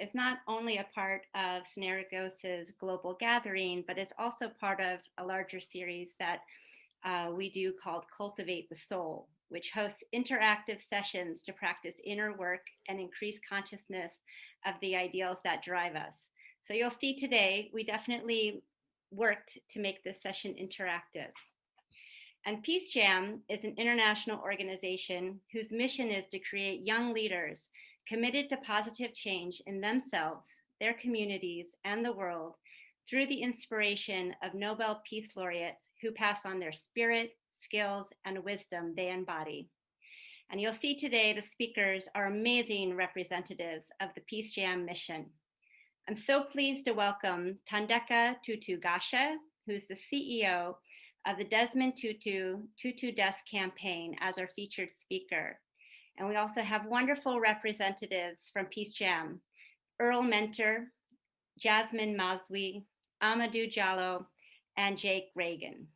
is not only a part of Synergos Global Gathering, but is also part of a larger series that we do called Cultivate the Soul, which hosts interactive sessions to practice inner work and increase consciousness of the ideals that drive us. So you'll see today, we definitely worked to make this session interactive. And PeaceJam is an international organization whose mission is to create young leaders committed to positive change in themselves, their communities, and the world through the inspiration of Nobel Peace Laureates who pass on their spirit, skills, and wisdom they embody. And you'll see today the speakers are amazing representatives of the PeaceJam mission. I'm so pleased to welcome Thandeka Tutu-Gasha, who's the CEO of the Desmond Tutu Tutu Desk campaign as our featured speaker. And we also have wonderful representatives from PeaceJam, Earl Mentor, Jasmine Moswie, Amadou Diallo, and Jake Reagan.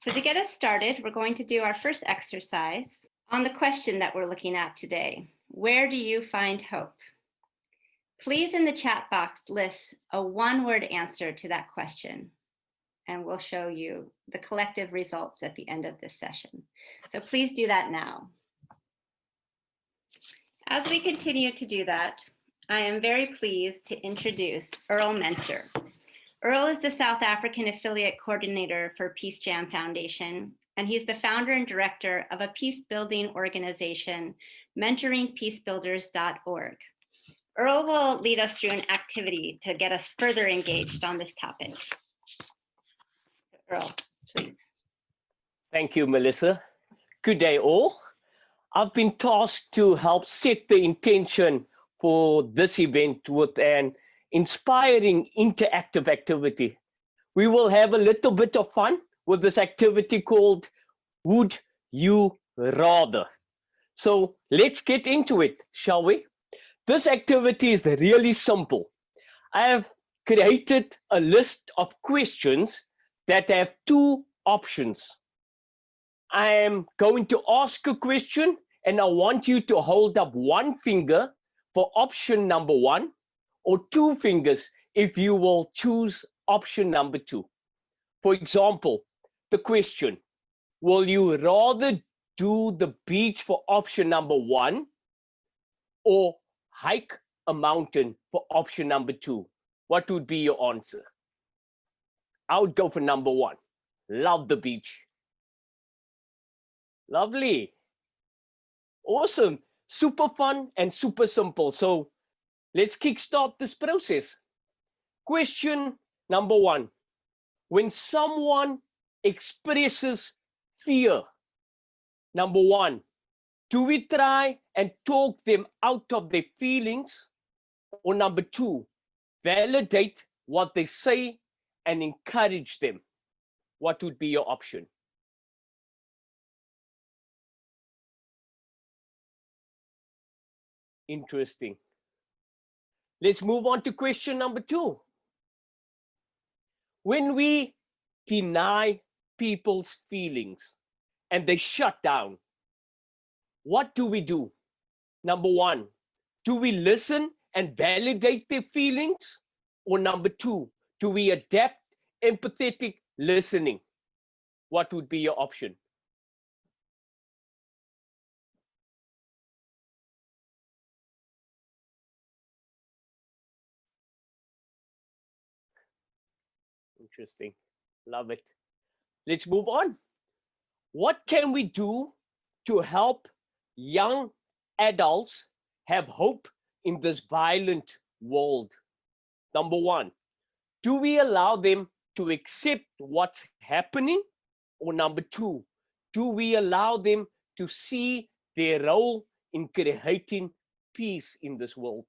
So to get us started, we're going to do our first exercise on the question that we're looking at today. Where do you find hope? Please in the chat box list a one-word answer to that question, and we'll show you the collective results at the end of this session. So please do that now. As we continue to do that, I am very pleased to introduce Earl Mentor. Earl is the South African affiliate coordinator for PeaceJam Foundation, and he's the founder and director of a peace-building organization, mentoringpeacebuilders.org. Earl will lead us through an activity to get us further engaged on this topic. Earl, please. Thank you, Melissa. Good day, all. I've been tasked to help set the intention for this event with an inspiring interactive activity. We will have a little bit of fun with this activity called Would You Rather? So let's get into it, shall we? This activity is really simple. I have created a list of questions that have two options. I am going to ask a question and I want you to hold up one finger for option number one, or two fingers if you will choose option number two. For example, the question, will you rather do the beach for option number one or hike a mountain for option number two? What would be your answer? I would go for number one. Love the beach. Lovely. Awesome. Super fun and super simple. So let's kickstart this process. Question number one. When someone expresses fear, number one, do we try and talk them out of their feelings? Or number two, validate what they say and encourage them? What would be your option? Interesting. Let's move on to question number two. When we deny people's feelings and they shut down, what do we do? Number one, do we listen and validate their feelings? Or number two, do we adapt empathetic listening? What would be your option? Interesting. Love it. Let's move on. What can we do to help young adults have hope in this violent world? Number one, do we allow them to accept what's happening? Or number two, do we allow them to see their role in creating peace in this world?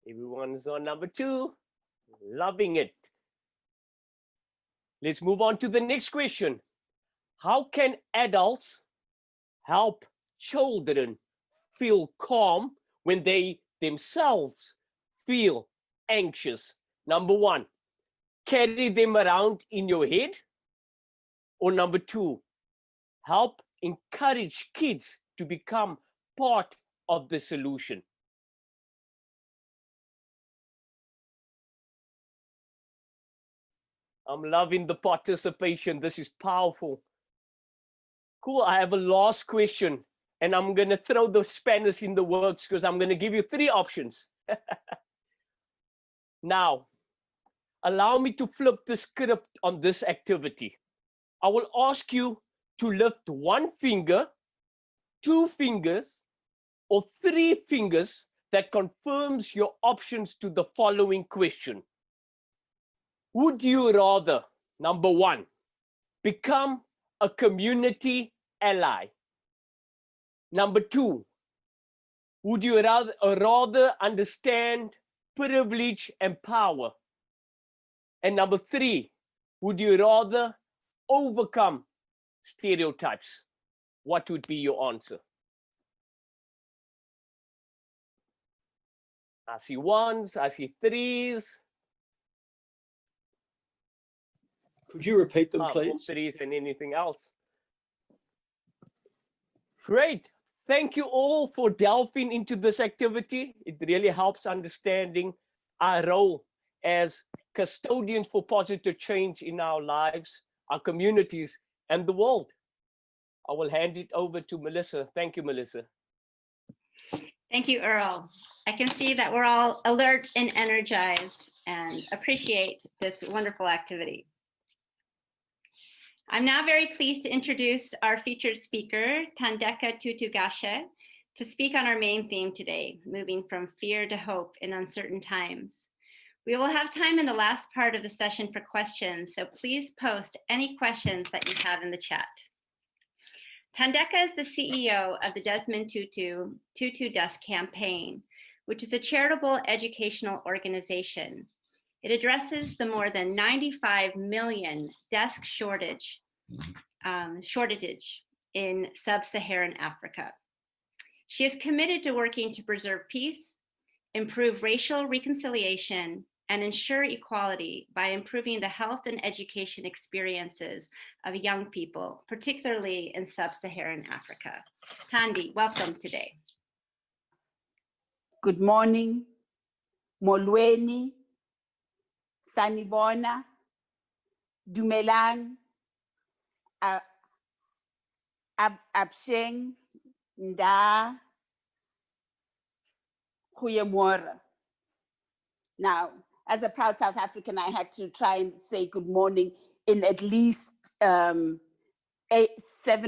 Everyone's on number two, loving it. Let's move on to the next question. How can adults help children feel calm when they themselves feel anxious? Number one, carry them around in your head? Or number two, help encourage kids to become part of the solution. I'm loving the participation. This is powerful. Cool. I have a last question, and I'm going to throw the spanners in the works because I'm going to give you 3 options. Now, allow me to flip the script on this activity. I will ask you to lift 1 finger, 2 fingers, or 3 fingers that confirms your options to the following question. Would you rather, number 1, become a community ally? Number 2, would you rather understand privilege and power? And number 3, would you rather overcome stereotypes? What would be your answer? I see 1s, I see 3s. Could you repeat them, More please? 3s than anything else. Great. Thank you all for delving into this activity. It really helps understanding our role as custodians for positive change in our lives, our communities, and the world. I will hand it over to Melissa. Thank you, Melissa. Thank you, Earl. I can see that we're all alert and energized and appreciate this wonderful activity. I'm now very pleased to introduce our featured speaker, Thandeka Tutugashe, to speak on our main theme today, moving from fear to hope in uncertain times. We will have time in the last part of the session for questions, so please post any questions that you have in the chat. Thandeka is the CEO of the Desmond Tutu Desk Campaign, which is a charitable educational organization. It addresses the more than 95 million desk shortage in sub-Saharan Africa. She is committed to working to preserve peace, improve racial reconciliation, and ensure equality by improving the health and education experiences of young people, particularly in sub-Saharan Africa. Thandi, welcome today. Good morning, Molweni, Sanibona, Dumelang, Absheng, Nda, Goeiemorgen. Now, as a proud South African, I had to try and say good morning in at least 7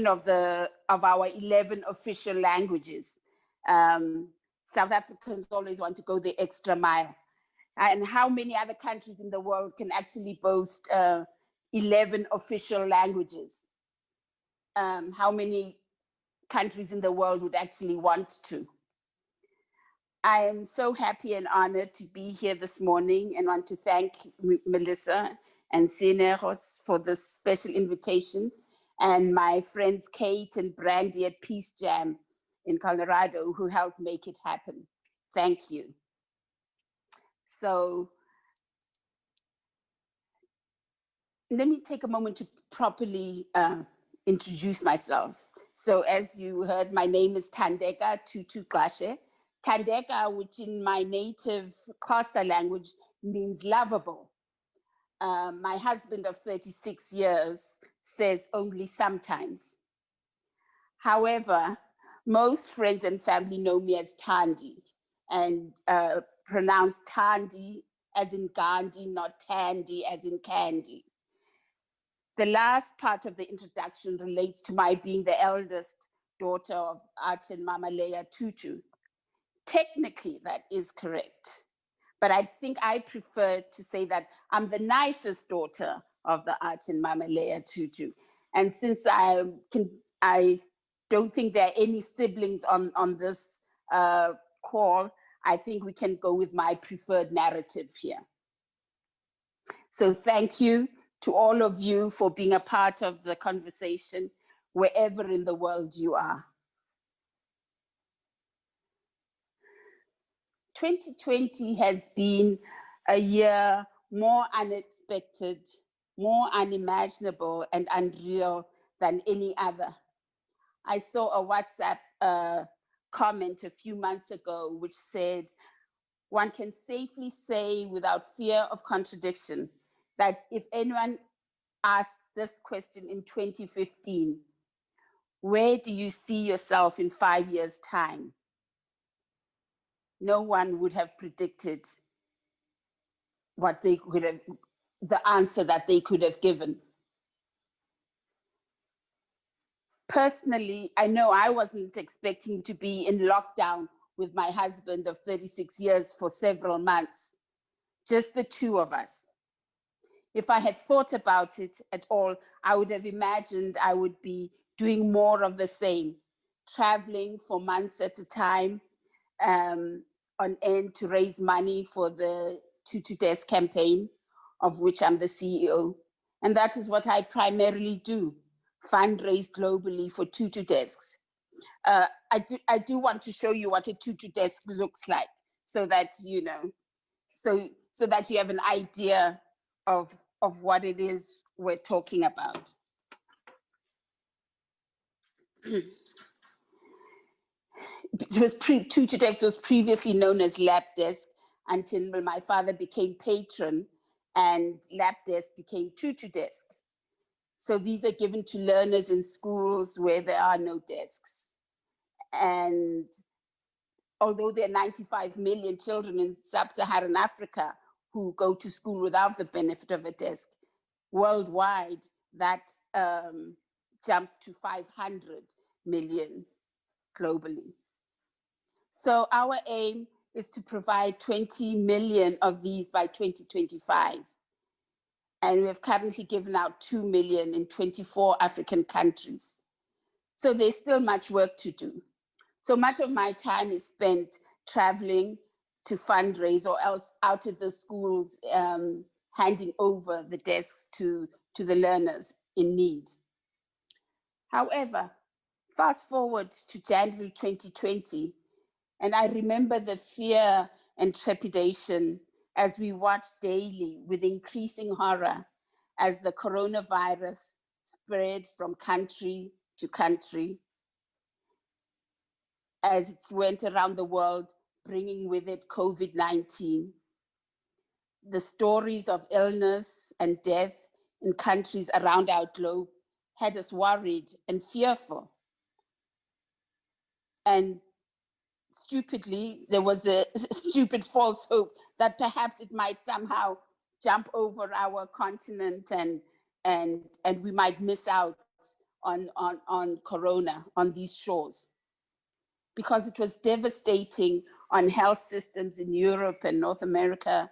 of our 11 official languages. South Africans always want to go the extra mile. And how many other countries in the world can actually boast 11 official languages? How many countries in the world would actually want to? I am so happy and honored to be here this morning and want to thank Melissa and Synergos for this special invitation, and my friends Kate and Brandy at PeaceJam in Colorado who helped make it happen. Thank you. So let me take a moment to properly introduce myself. So as you heard, my name is Thandeka Tutugashe. Thandeka, which in my native Xhosa language means lovable. My husband of 36 years says only sometimes. However, most friends and family know me as Thandi and pronounce Thandi as in Gandhi, not Tandy as in candy. The last part of the introduction relates to my being the eldest daughter of Archon Mama Leah Tutu. Technically, that is correct. But I think I prefer to say that I'm the nicest daughter of the Archon Mama Leah Tutu. And since I don't think there are any siblings on this call, I think we can go with my preferred narrative here. So thank you to all of you for being a part of the conversation, wherever in the world you are. 2020 has been a year more unexpected, more unimaginable and unreal than any other I saw a WhatsApp comment a few months ago, which said, one can safely say without fear of contradiction that if anyone asked this question in 2015, where do you see yourself in 5 years' time? No one would have predicted what they could have, the answer that they could have given. Personally, I know I wasn't expecting to be in lockdown with my husband of 36 years for several months, just the two of us. If I had thought about it at all, I would have imagined I would be doing more of the same, traveling for months at a time on end to raise money for the Tutu Desk campaign, of which I'm the CEO. And that is what I primarily do, fundraise globally for Tutu Desks. I do want to show you what a Tutu Desk looks like so that, you know, so that you have an idea of what it is we're talking about. Tutu Desk was previously known as Lab Desk until my father became patron and Lab Desk became Tutu Desk. So these are given to learners in schools where there are no desks. And although there are 95 million children in sub-Saharan Africa who go to school without the benefit of a desk, worldwide, that jumps to 500 million globally. So our aim is to provide 20 million of these by 2025. And we have currently given out 2 million in 24 African countries. So there's still much work to do. So much of my time is spent traveling to fundraise or else out at the schools, handing over the desks to the learners in need. However, fast forward to January 2020, and I remember the fear and trepidation as we watched daily with increasing horror as the coronavirus spread from country to country, as it went around the world, bringing with it COVID-19. The stories of illness and death in countries around our globe had us worried and fearful. And stupidly, there was a stupid false hope that perhaps it might somehow jump over our continent and we might miss out on Corona on these shores, because it was devastating on health systems in Europe and North America.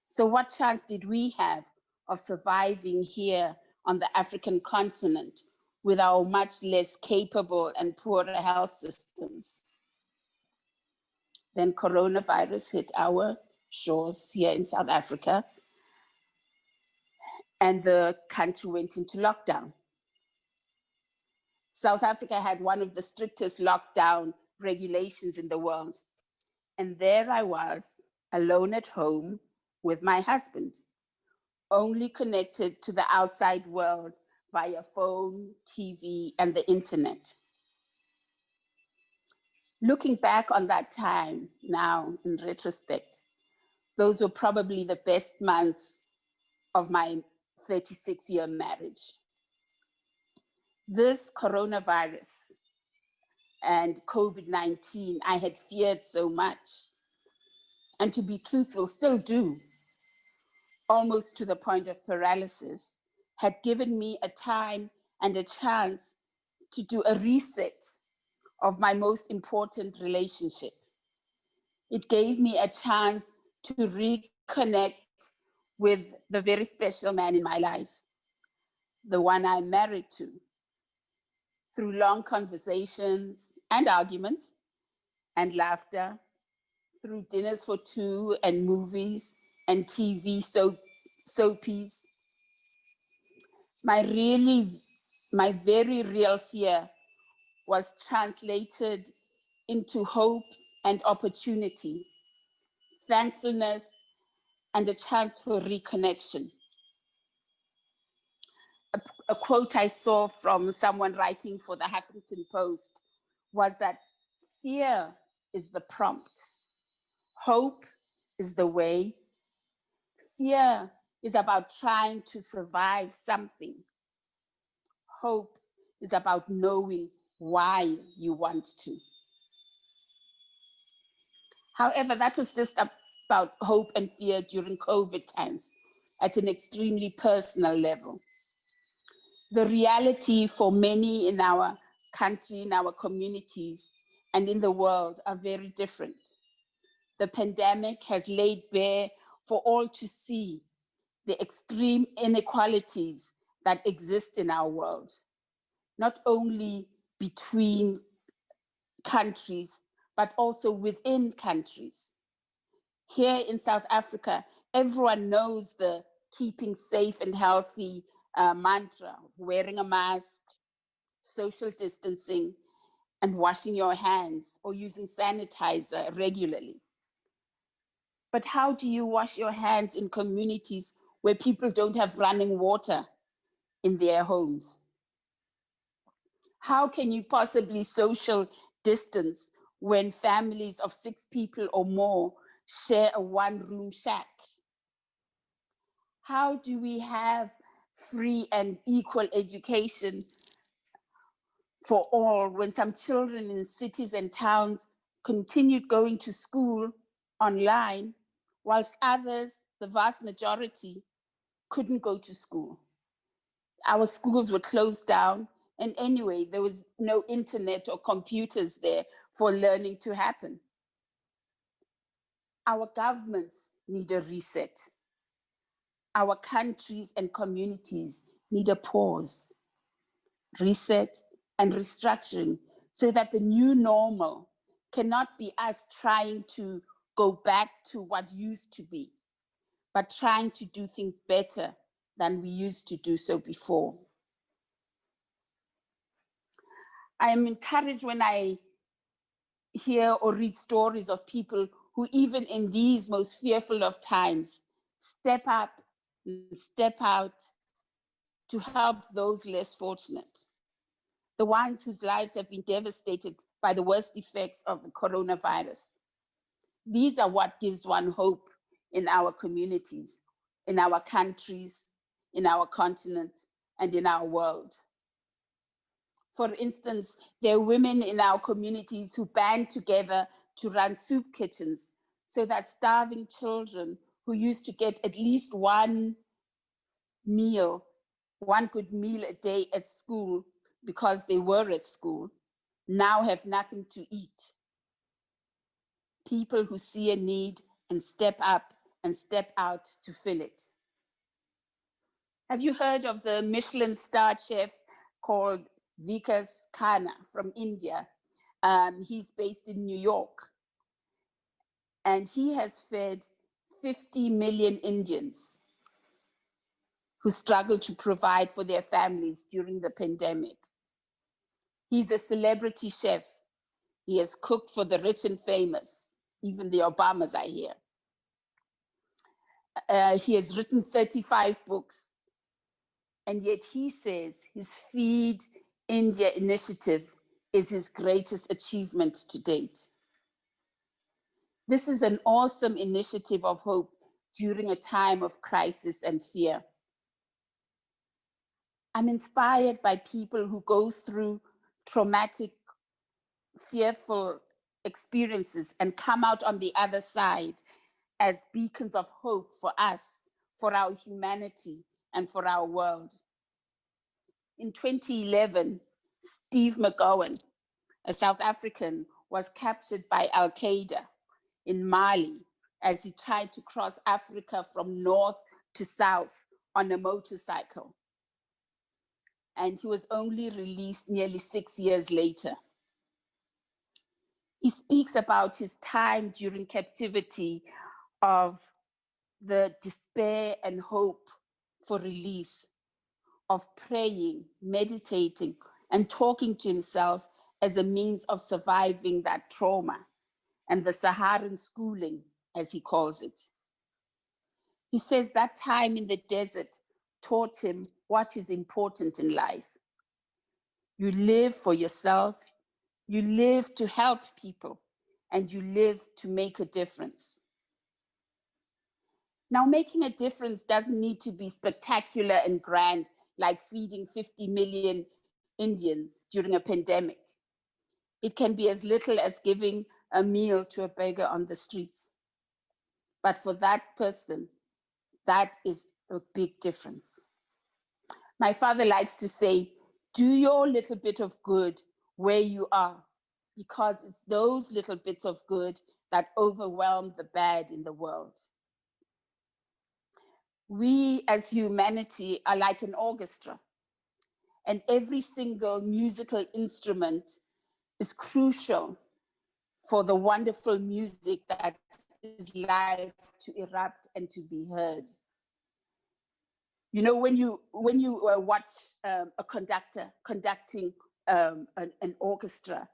So what chance did we have of surviving here on the African continent with our much less capable and poorer health systems? Then coronavirus hit our shores here in South Africa, and the country went into lockdown. South Africa had one of the strictest lockdown regulations in the world. And there I was, alone at home with my husband, only connected to the outside world via phone, TV, and the internet. Looking back on that time now, in retrospect, those were probably the best months of my 36-year marriage. This coronavirus and COVID-19, I had feared so much. And to be truthful, still do, almost to the point of paralysis, had given me a time and a chance to do a reset of my most important relationship. It gave me a chance to reconnect with the very special man in my life, the one I'm married to, through long conversations and arguments and laughter, through dinners for two and movies and TV soapies. My very real fear was translated into hope and opportunity, thankfulness, and a chance for reconnection. a quote I saw from someone writing for the Huffington Post was that fear is the prompt, hope is the way. Fear is about trying to survive something. Hope is about knowing why you want to. However, that was just about hope and fear during COVID times at an extremely personal level. The reality for many in our country, in our communities, and in the world are very different. The pandemic has laid bare for all to see the extreme inequalities that exist in our world, not only between countries, but also within countries. Here in South Africa, everyone knows the keeping safe and healthy mantra of wearing a mask, social distancing, and washing your hands or using sanitizer regularly. But how do you wash your hands in communities where people don't have running water in their homes? How can you possibly social distance when families of 6 people or more share a one-room shack? How do we have free and equal education for all when some children in cities and towns continued going to school online, whilst others, the vast majority, couldn't go to school? Our schools were closed down, and anyway, there was no internet or computers there for learning to happen. Our governments need a reset. Our countries and communities need a pause, reset, and restructuring so that the new normal cannot be us trying to go back to what used to be, but trying to do things better than we used to do so before. I am encouraged when I hear or read stories of people who, even in these most fearful of times, step up and step out to help those less fortunate, the ones whose lives have been devastated by the worst effects of the coronavirus. These are what gives one hope in our communities, in our countries, in our continent, and in our world. For instance, there are women in our communities who band together to run soup kitchens so that starving children who used to get at least one good meal a day at school because they were at school, now have nothing to eat. People who see a need and step up and step out to fill it. Have you heard of the Michelin star chef called Vikas Khanna from India? He's based in New York. And he has fed 50 million Indians who struggle to provide for their families during the pandemic. He's a celebrity chef. He has cooked for the rich and famous, even the Obamas, I hear. He has written 35 books. And yet he says his Feed India initiative is his greatest achievement to date. This is an awesome initiative of hope during a time of crisis and fear. I'm inspired by people who go through traumatic, fearful experiences and come out on the other side as beacons of hope for us, for our humanity, and for our world. In 2011, Steve Mcgowan, a South African, was captured by Al-Qaeda in Mali as he tried to cross Africa from north to south on a motorcycle. And he was only released nearly 6 years later. He speaks about his time during captivity, of the despair and hope for release, of praying, meditating, and talking to himself as a means of surviving that trauma, and the Saharan schooling, as he calls it. He says that time in the desert taught him what is important in life. You live for yourself, you live to help people, and you live to make a difference. Now, making a difference doesn't need to be spectacular and grand, like feeding 50 million Indians during a pandemic. It can be as little as giving a meal to a beggar on the streets. But for that person, that is a big difference. My father likes to say, do your little bit of good where you are, because it's those little bits of good that overwhelm the bad in the world. We as humanity are like an orchestra, and every single musical instrument is crucial for the wonderful music that is live to erupt and to be heard. You know, when you watch a conductor conducting an orchestra,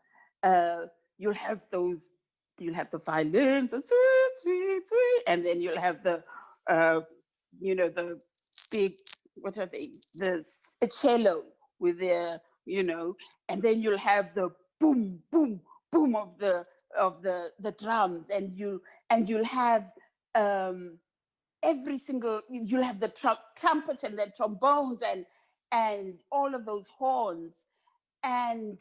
you'll have the violins and sweet, sweet, sweet, and then you'll have the the big, what are they? A cello with their, and then you'll have the boom, boom, boom of the drums, and you'll have you'll have the trumpet and the trombones and all of those horns, and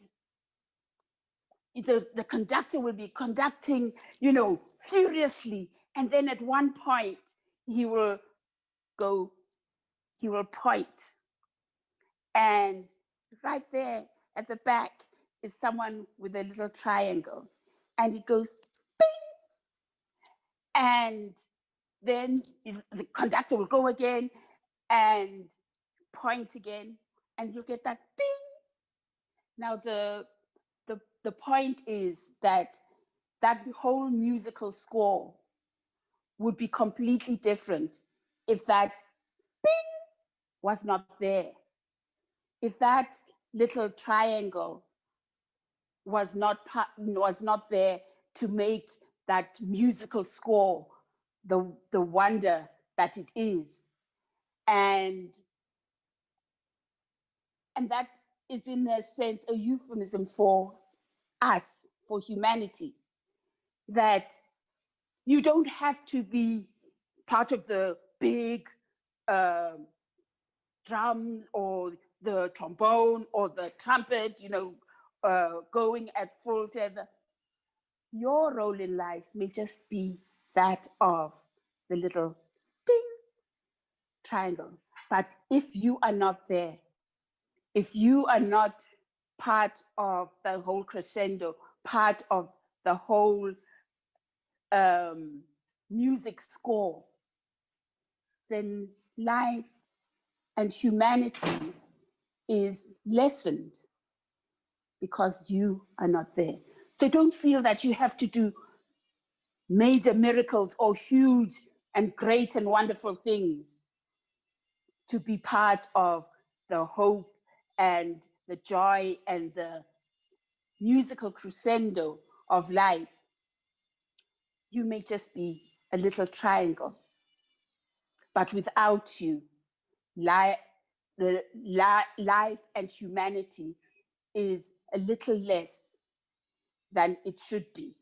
the conductor will be conducting, furiously, and then at one point he will point, and right there at the back is someone with a little triangle, and it goes bing, and then the conductor will go again and point again, and you'll get that bing. Now the point is that whole musical score would be completely different if that bing was not there. If that little triangle was not there to make that musical score the wonder that it is. And that is, in a sense, a euphemism for us, for humanity, that you don't have to be part of the big drum or the trombone or the trumpet, going at full tether. Your role in life may just be that of the little ding triangle. But if you are not there, if you are not part of the whole crescendo, part of the whole music score, then life and humanity is lessened because you are not there. So don't feel that you have to do major miracles or huge and great and wonderful things to be part of the hope and the joy and the musical crescendo of life. You may just be a little triangle, but without you, life and humanity is a little less than it should be.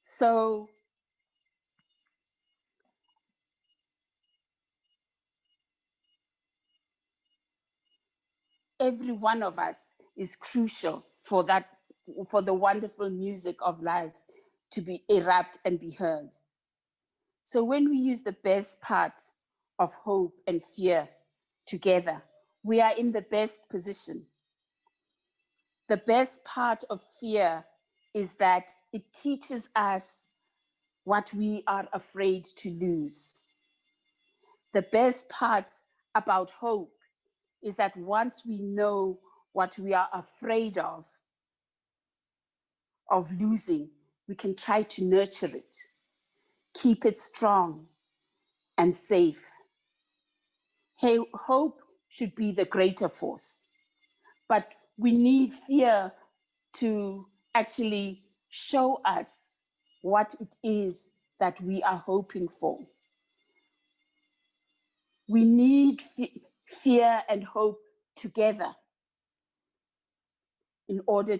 So every one of us is crucial for the wonderful music of life to be erupt and be heard. So when we use the best part of hope and fear together, we are in the best position. The best part of fear is that it teaches us what we are afraid to lose. The best part about hope is that once we know what we are afraid of losing, we can try to nurture it, keep it strong and safe. Hey, hope should be the greater force, but we need fear to actually show us what it is that we are hoping for. We need fear and hope together in order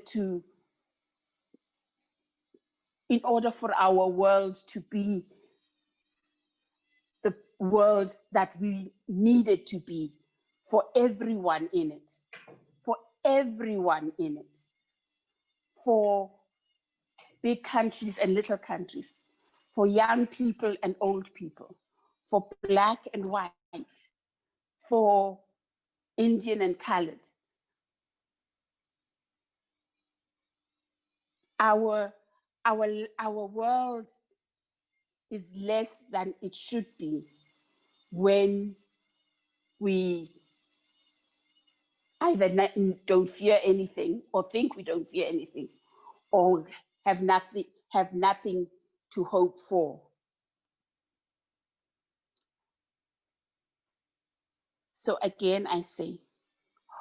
for our world to be the world that we need it to be, for everyone in it, for everyone in it, for big countries and little countries, for young people and old people, for Black and white, for Indian and colored. Our world is less than it should be when we either don't fear anything or think we don't fear anything, or have nothing to hope for. So again, I say,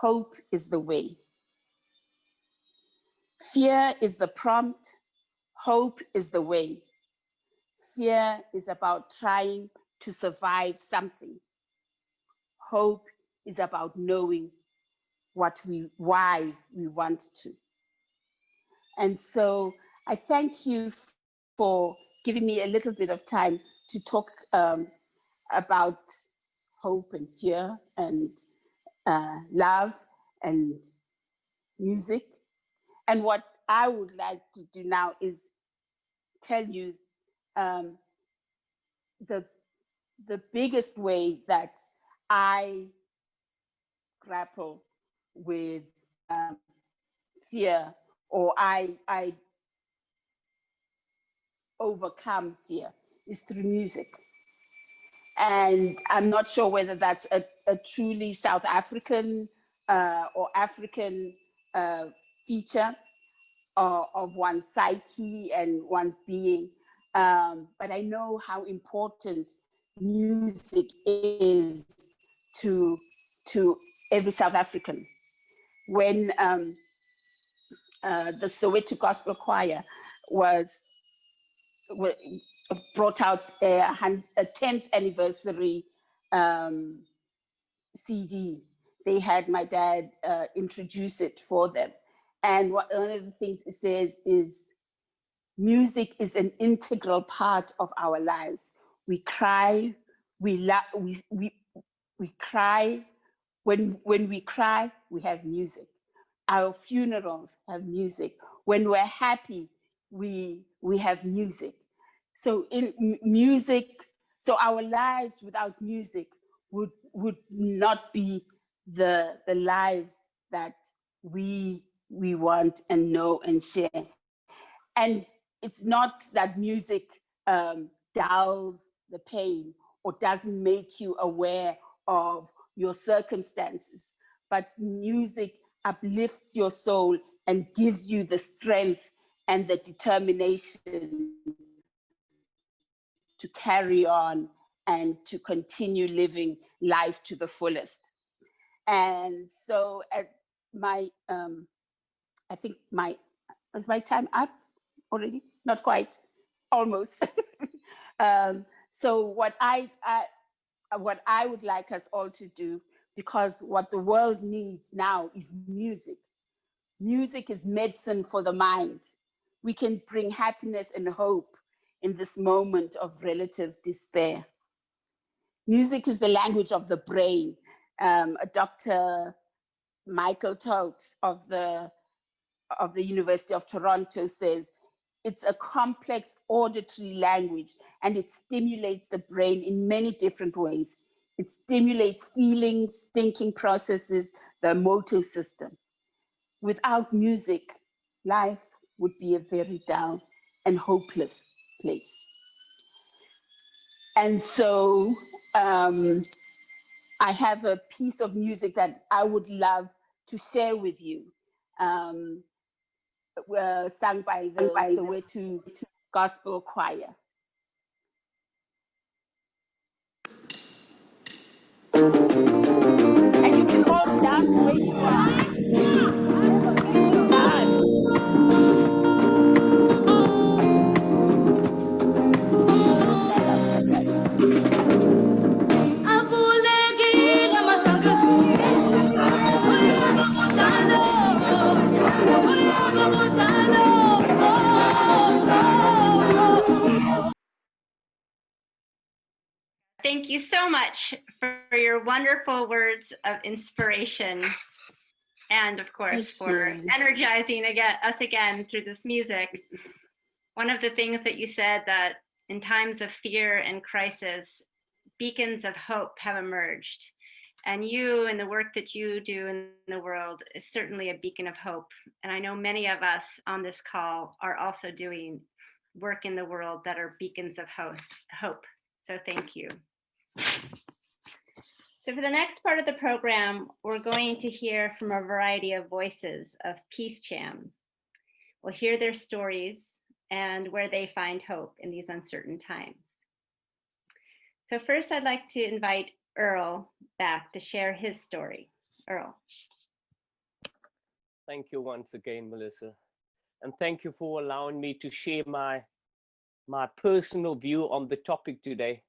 hope is the way. Fear is the prompt, hope is the way. Fear is about trying to survive something. Hope is about knowing why we want to. And so I thank you for giving me a little bit of time to talk about hope and fear and love and music. And what I would like to do now is tell you the biggest way that I grapple with fear, or I overcome fear, is through music. And I'm not sure whether that's a truly South African or African feature of one's psyche and one's being. But I know how important music is to every South African. When the Soweto Gospel Choir brought out a 10th anniversary CD, they had my dad introduce it for them. And one of the things it says is, music is an integral part of our lives. We cry, we cry. When we cry, we have music. Our funerals have music. When we're happy, we have music. So so our lives without music would not be the lives that we want and know and share. And it's not that music dulls the pain or doesn't make you aware of your circumstances, but music uplifts your soul and gives you the strength and the determination to carry on and to continue living life to the fullest. And so at my, I think was my time up already? Not quite, almost. So what I would like us all to do, because what the world needs now is music. Music is medicine for the mind. We can bring happiness and hope in this moment of relative despair. Music is the language of the brain. Dr. Michael Todt of the University of Toronto says, it's a complex auditory language, and it stimulates the brain in many different ways. It stimulates feelings, thinking processes, the emotive system. Without music, life would be a very dull and hopeless place. And so I have a piece of music that I would love to share with you, sung by the Soweto Gospel Choir. And you can all dance where you are. Dance. Stand up, guys. Thank you so much for your wonderful words of inspiration. And of course, for energizing us again through this music. One of the things that you said, that in times of fear and crisis, beacons of hope have emerged. And you and the work that you do in the world is certainly a beacon of hope. And I know many of us on this call are also doing work in the world that are beacons of hope. So thank you. So for the next part of the program, we're going to hear from a variety of voices of PeaceJam. We'll hear their stories and where they find hope in these uncertain times. So first, I'd like to invite Earl back to share his story. Earl. Thank you once again, Melissa. And thank you for allowing me to share my personal view on the topic today,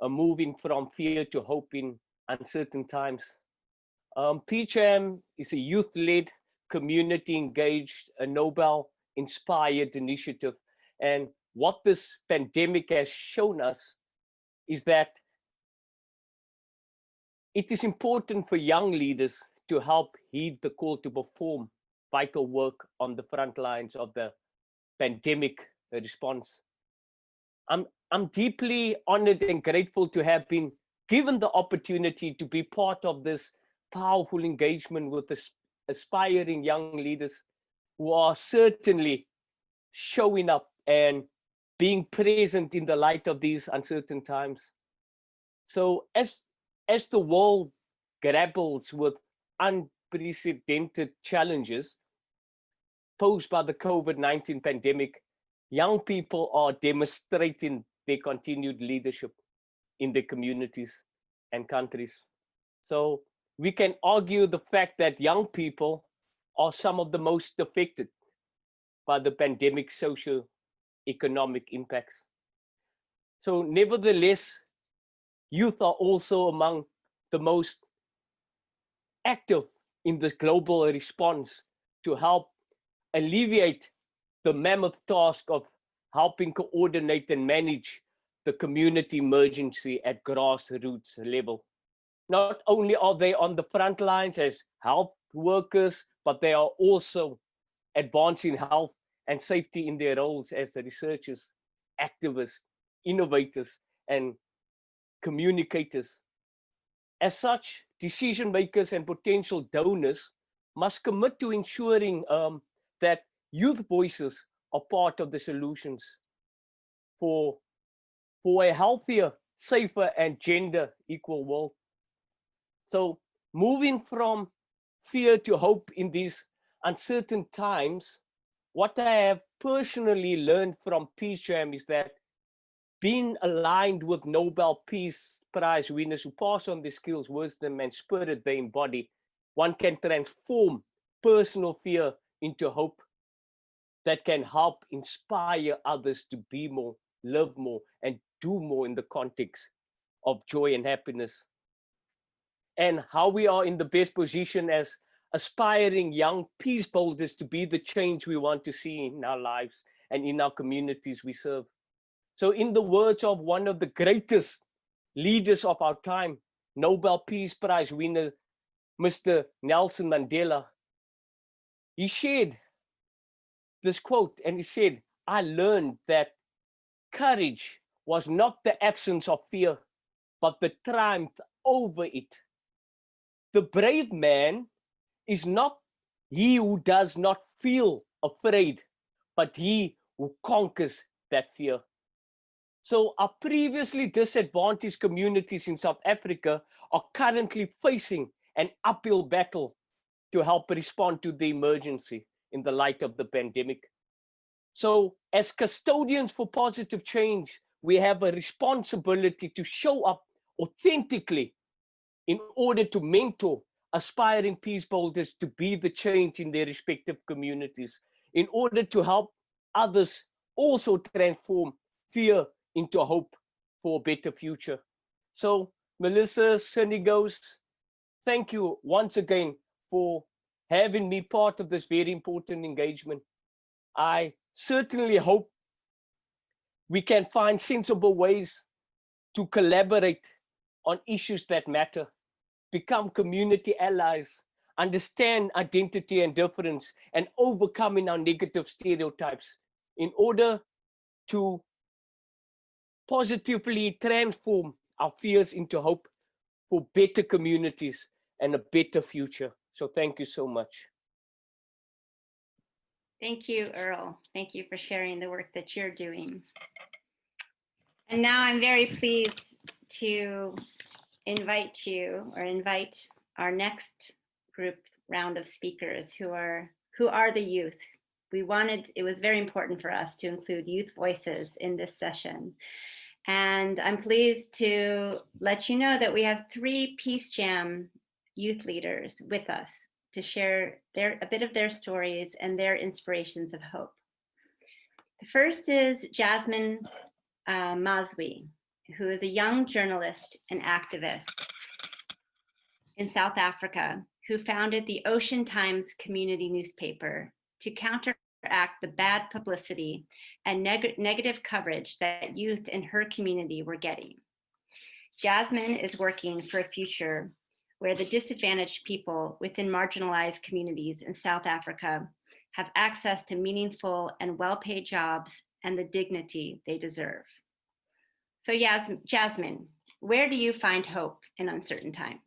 moving from fear to hope in uncertain times. PeaceJam is a youth-led, community-engaged, a Nobel-inspired initiative. And what this pandemic has shown us is that it is important for young leaders to help heed the call to perform vital work on the front lines of the pandemic response. I'm deeply honored and grateful to have been given the opportunity to be part of this powerful engagement with the aspiring young leaders who are certainly showing up and being present in the light of these uncertain times. So as the world grapples with unprecedented challenges posed by the COVID-19 pandemic, young people are demonstrating their continued leadership in their communities and countries. So we can argue the fact that young people are some of the most affected by the pandemic's socio-economic impacts. So nevertheless, youth are also among the most active in this global response to help alleviate the mammoth task of helping coordinate and manage the community emergency at grassroots level. Not only are they on the front lines as health workers, but they are also advancing health and safety in their roles as researchers, activists, innovators, and communicators. As such, decision makers and potential donors must commit to ensuring that youth voices are part of the solutions for a healthier, safer, and gender equal world. So moving from fear to hope in these uncertain times, what I have personally learned from PeaceJam is that being aligned with Nobel Peace Prize winners who pass on the skills, wisdom, and spirit they embody, one can transform personal fear into hope that can help inspire others to be more, live more, and do more in the context of joy and happiness. And how we are in the best position as aspiring young peace builders to be the change we want to see in our lives and in our communities we serve. So in the words of one of the greatest leaders of our time, Nobel Peace Prize winner, Mr. Nelson Mandela, he shared this quote and he said, "I learned that courage was not the absence of fear, but the triumph over it. The brave man is not he who does not feel afraid, but he who conquers that fear." So our previously disadvantaged communities in South Africa are currently facing an uphill battle to help respond to the emergency in the light of the pandemic. So as custodians for positive change, we have a responsibility to show up authentically in order to mentor aspiring peace builders to be the change in their respective communities, in order to help others also transform fear into hope for a better future. So Melissa, Synergos, thank you once again for having me part of this very important engagement. I certainly hope we can find sensible ways to collaborate on issues that matter, become community allies, understand identity and difference, and overcoming our negative stereotypes in order to positively transform our fears into hope for better communities and a better future. So thank you so much. Thank you, Earl. Thank you for sharing the work that you're doing. And now I'm very pleased to invite our next group round of speakers who are the youth. It was very important for us to include youth voices in this session. And I'm pleased to let you know that we have 3 PeaceJam youth leaders with us to share a bit of their stories and their inspirations of hope. The first is Jasmine Moswie, who is a young journalist and activist in South Africa, who founded the Ocean Times community newspaper to counteract the bad publicity and negative coverage that youth in her community were getting. Jasmine is working for a future where the disadvantaged people within marginalized communities in South Africa have access to meaningful and well-paid jobs and the dignity they deserve. So Jasmine, where do you find hope in uncertain times?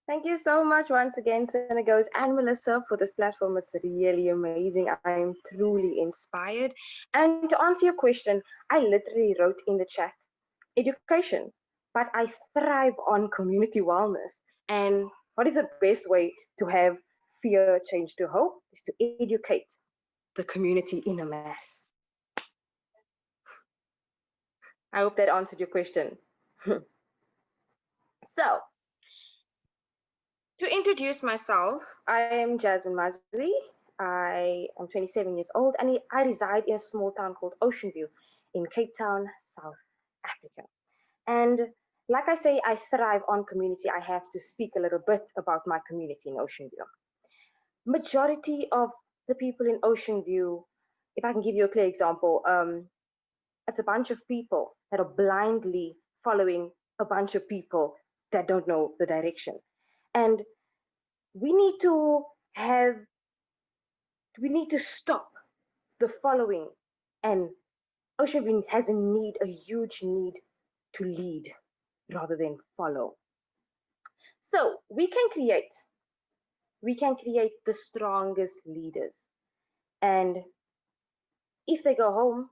Thank you so much once again, Synergos and Melissa, for this platform. It's really amazing. I'm truly inspired. And to answer your question, I literally wrote in the chat, education, but I thrive on community wellness. And what is the best way to have fear change to hope is to educate the community in a mass. I hope that answered your question. So, to introduce myself, I am Jasmine Moswie. I am 27 years old and I reside in a small town called Ocean View in Cape Town, South Africa. And like I say, I thrive on community. I have to speak a little bit about my community in Ocean View. Majority of the people in Ocean View, if I can give you a clear example, it's a bunch of people that are blindly following a bunch of people that don't know the direction. And we need to stop the following. And Ocean View has a huge need to lead rather than follow. So we can create the strongest leaders. And if they go home,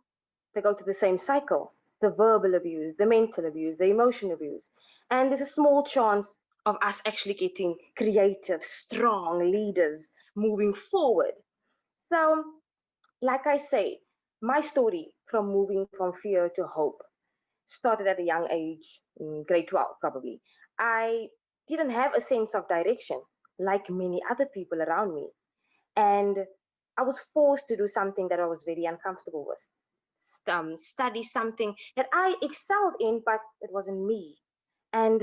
they go to the same cycle, the verbal abuse, the mental abuse, the emotional abuse. And there's a small chance of us actually getting creative, strong leaders moving forward. So, like I say, my story from moving from fear to hope started at a young age, in grade 12 probably. I didn't have a sense of direction like many other people around me. And I was forced to do something that I was very uncomfortable with. Study something that I excelled in, but it wasn't me. And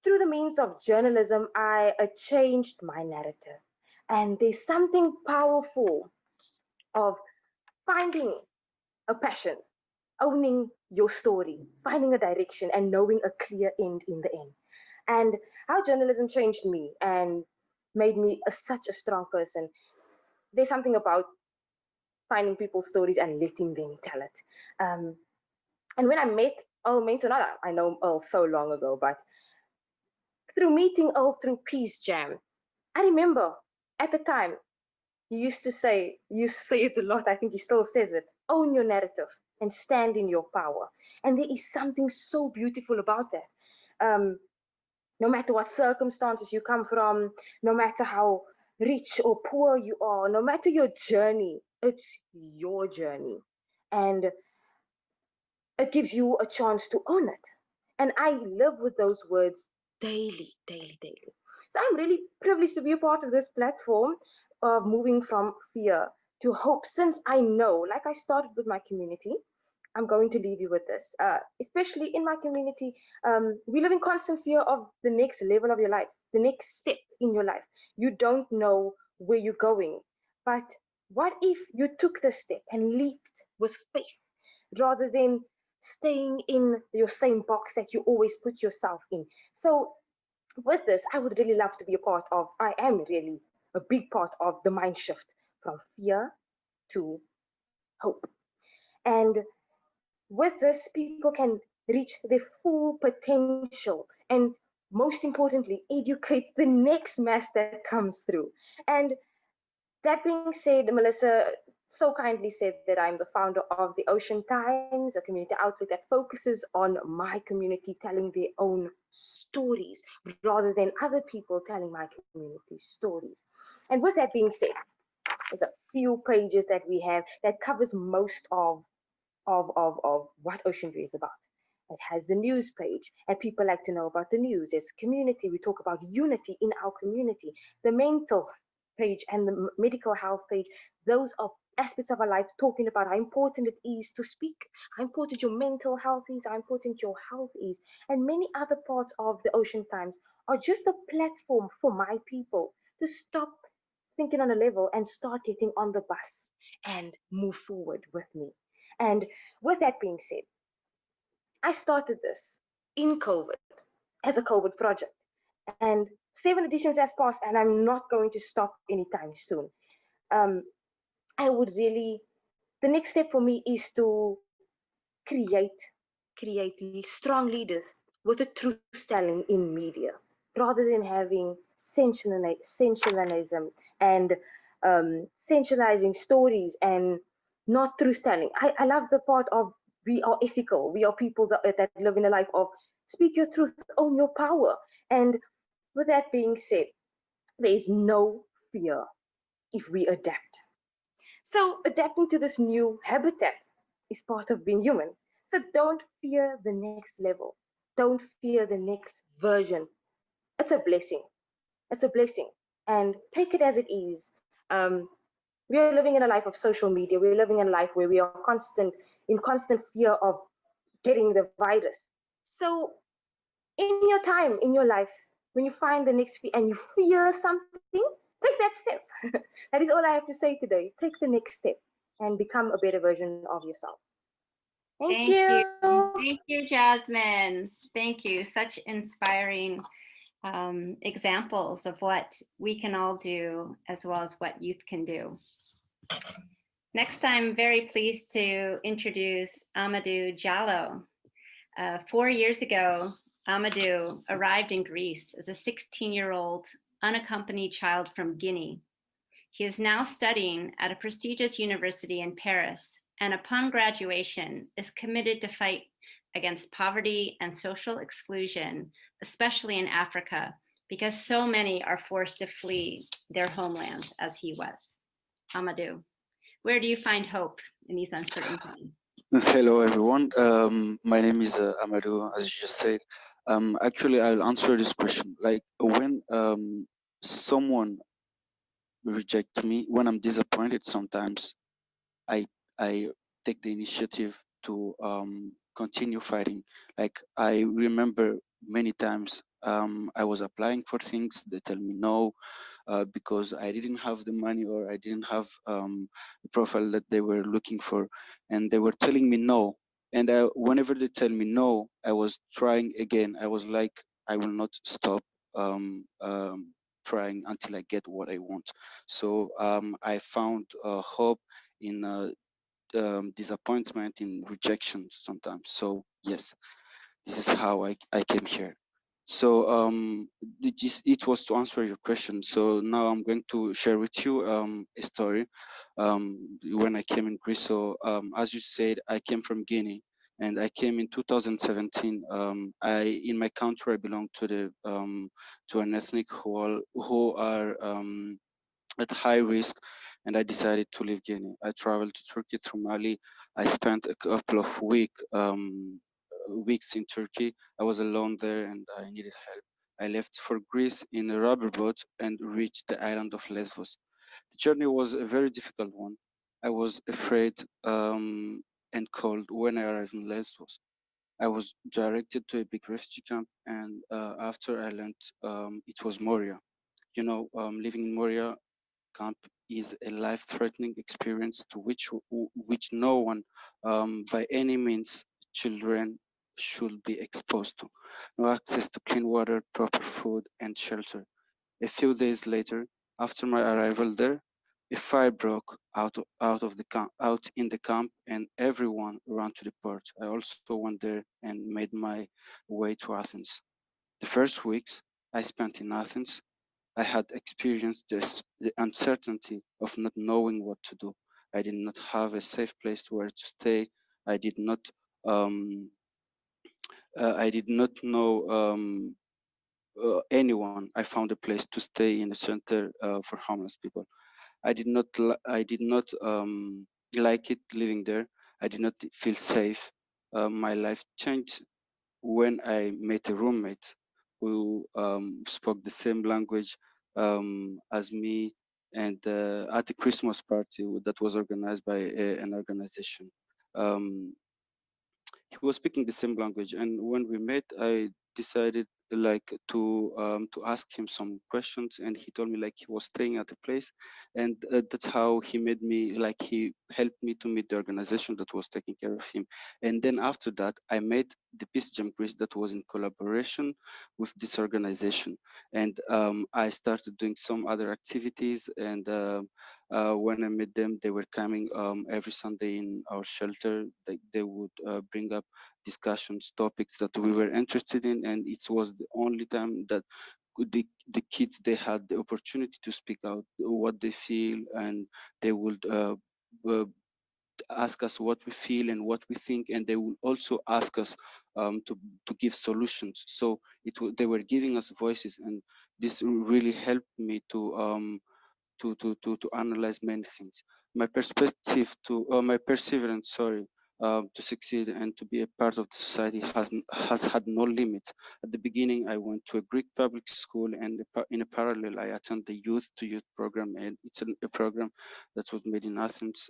through the means of journalism, I changed my narrative. And there's something powerful of finding a passion, owning your story, finding a direction, and knowing a clear end in the end. And how journalism changed me and made me such a strong person. There's something about finding people's stories and letting them tell it. And when I met Earl Mentor, I know Earl so long ago, but through meeting Earl through PeaceJam, I remember at the time, he used to say, you say it a lot, I think he still says it, own your narrative and stand in your power. And there is something so beautiful about that. No matter what circumstances you come from, no matter how rich or poor you are, no matter your journey, it's your journey. And it gives you a chance to own it. And I live with those words daily, daily, daily. So I'm really privileged to be a part of this platform of moving from fear to hope, since I know, like I started with my community, I'm going to leave you with this. Especially in my community, we live in constant fear of the next level of your life, the next step in your life. You don't know where you're going. But what if you took this step and leaped with faith? rather than staying in your same box that you always put yourself in. So with this, I would really love to be a part of, I am really a big part of the mind shift from fear to hope. And with this, people can reach their full potential and most importantly, educate the next mass that comes through. And that being said, Melissa so kindly said that I'm the founder of the Ocean Times, a community outlet that focuses on my community telling their own stories rather than other people telling my community stories. And with that being said, there's a few pages that we have that covers most of what Ocean View is about. It has the news page, and people like to know about the news. It's community. We talk about unity in our community. The mental page and the medical health page, those are aspects of our life talking about how important it is to speak, how important your mental health is, how important your health is. And many other parts of the Ocean Times are just a platform for my people to stop thinking on a level and start getting on the bus and move forward with me. And with that being said, I started this in COVID as a COVID project. And 7 editions has passed, and I'm not going to stop anytime soon. Um, I would really, the next step for me is to create, create strong leaders with a truth telling in media, rather than having sensationalism and sensationalizing stories and not truth telling. I love the part of we are ethical. We are people that live in a life of speak your truth, own your power. And with that being said, there is no fear if we adapt. So adapting to this new habitat is part of being human. So don't fear the next level. Don't fear the next version. It's a blessing. It's a blessing. And take it as it is. We are living in a life of social media. We're living in a life where we are in constant fear of getting the virus. So in your time, in your life, when you find the next fear and you fear something, take that step. That is all I have to say today. Take the next step and become a better version of yourself. Thank Thank you. you. Thank you, Jasmine. Thank you. Such inspiring examples of what we can all do as well as what youth can do. Next, I'm very pleased to introduce Amadou Diallo. 4 years ago, Amadou arrived in Greece as a 16-year-old unaccompanied child from Guinea. He is now studying at a prestigious university in Paris, and upon graduation is committed to fight against poverty and social exclusion, especially in Africa, because so many are forced to flee their homelands as he was. Amadou, where do you find hope in these uncertain times? Hello, everyone. My name is Amadou, as you just said. Actually, I'll answer this question. Like when someone rejects me, when I'm disappointed, sometimes I I take the initiative to continue fighting. Like I remember many times I was applying for things. They tell me no, because I didn't have the money or I didn't have the profile that they were looking for, and they were telling me no. And whenever they tell me no, I was trying again. I was like, I will not stop trying until I get what I want. So I found hope in disappointment, in rejection sometimes. So yes, this is how I came here. So it was to answer your question. So now I'm going to share with you a story when I came in Greece. So as you said, I came from Guinea, and I came in 2017. In my country, I belong to the to an ethnic who are at high risk, and I decided to leave Guinea. I traveled to Turkey through Mali. I spent a couple of weeks in Turkey. I was alone there and I needed help. I left for Greece in a rubber boat and reached the island of Lesbos. The journey was a very difficult one. I was afraid and cold when I arrived in Lesbos. I was directed to a big refugee camp, and after I learned it was Moria. You know, living in Moria camp is a life-threatening experience to which no one, by any means, children should be exposed to. No access to clean water, proper food, and shelter. A few days later, after my arrival there, a fire broke out in the camp, and everyone ran to the port. I also went there and made my way to Athens. The first weeks I spent in Athens, I had experienced the uncertainty of not knowing what to do. I did not have a safe place where to stay. I did not know anyone. I found a place to stay in a center for homeless people. I did not like it living there. I did not feel safe. My life changed when I met a roommate who spoke the same language as me, and at a Christmas party that was organized by an organization. He was speaking the same language, and when we met, I decided like to ask him some questions, and he told me like he was staying at a place, and that's how he made me, like he helped me to meet the organization that was taking care of him. And then after that, I made the PeaceJam quiz that was in collaboration with this organization, and I started doing some other activities. And when I met them, they were coming every Sunday in our shelter. They would bring up discussions, topics that we were interested in, and it was the only time that the kids, they had the opportunity to speak out what they feel, and they would uh, ask us what we feel and what we think, and they will also ask us to give solutions. So they were giving us voices, and this really helped me to analyze many things. My perspective my perseverance, sorry, to succeed and to be a part of the society has had no limit. At the beginning, I went to a Greek public school, and in a parallel, I attended the youth to youth program, and it's a program that was made in Athens.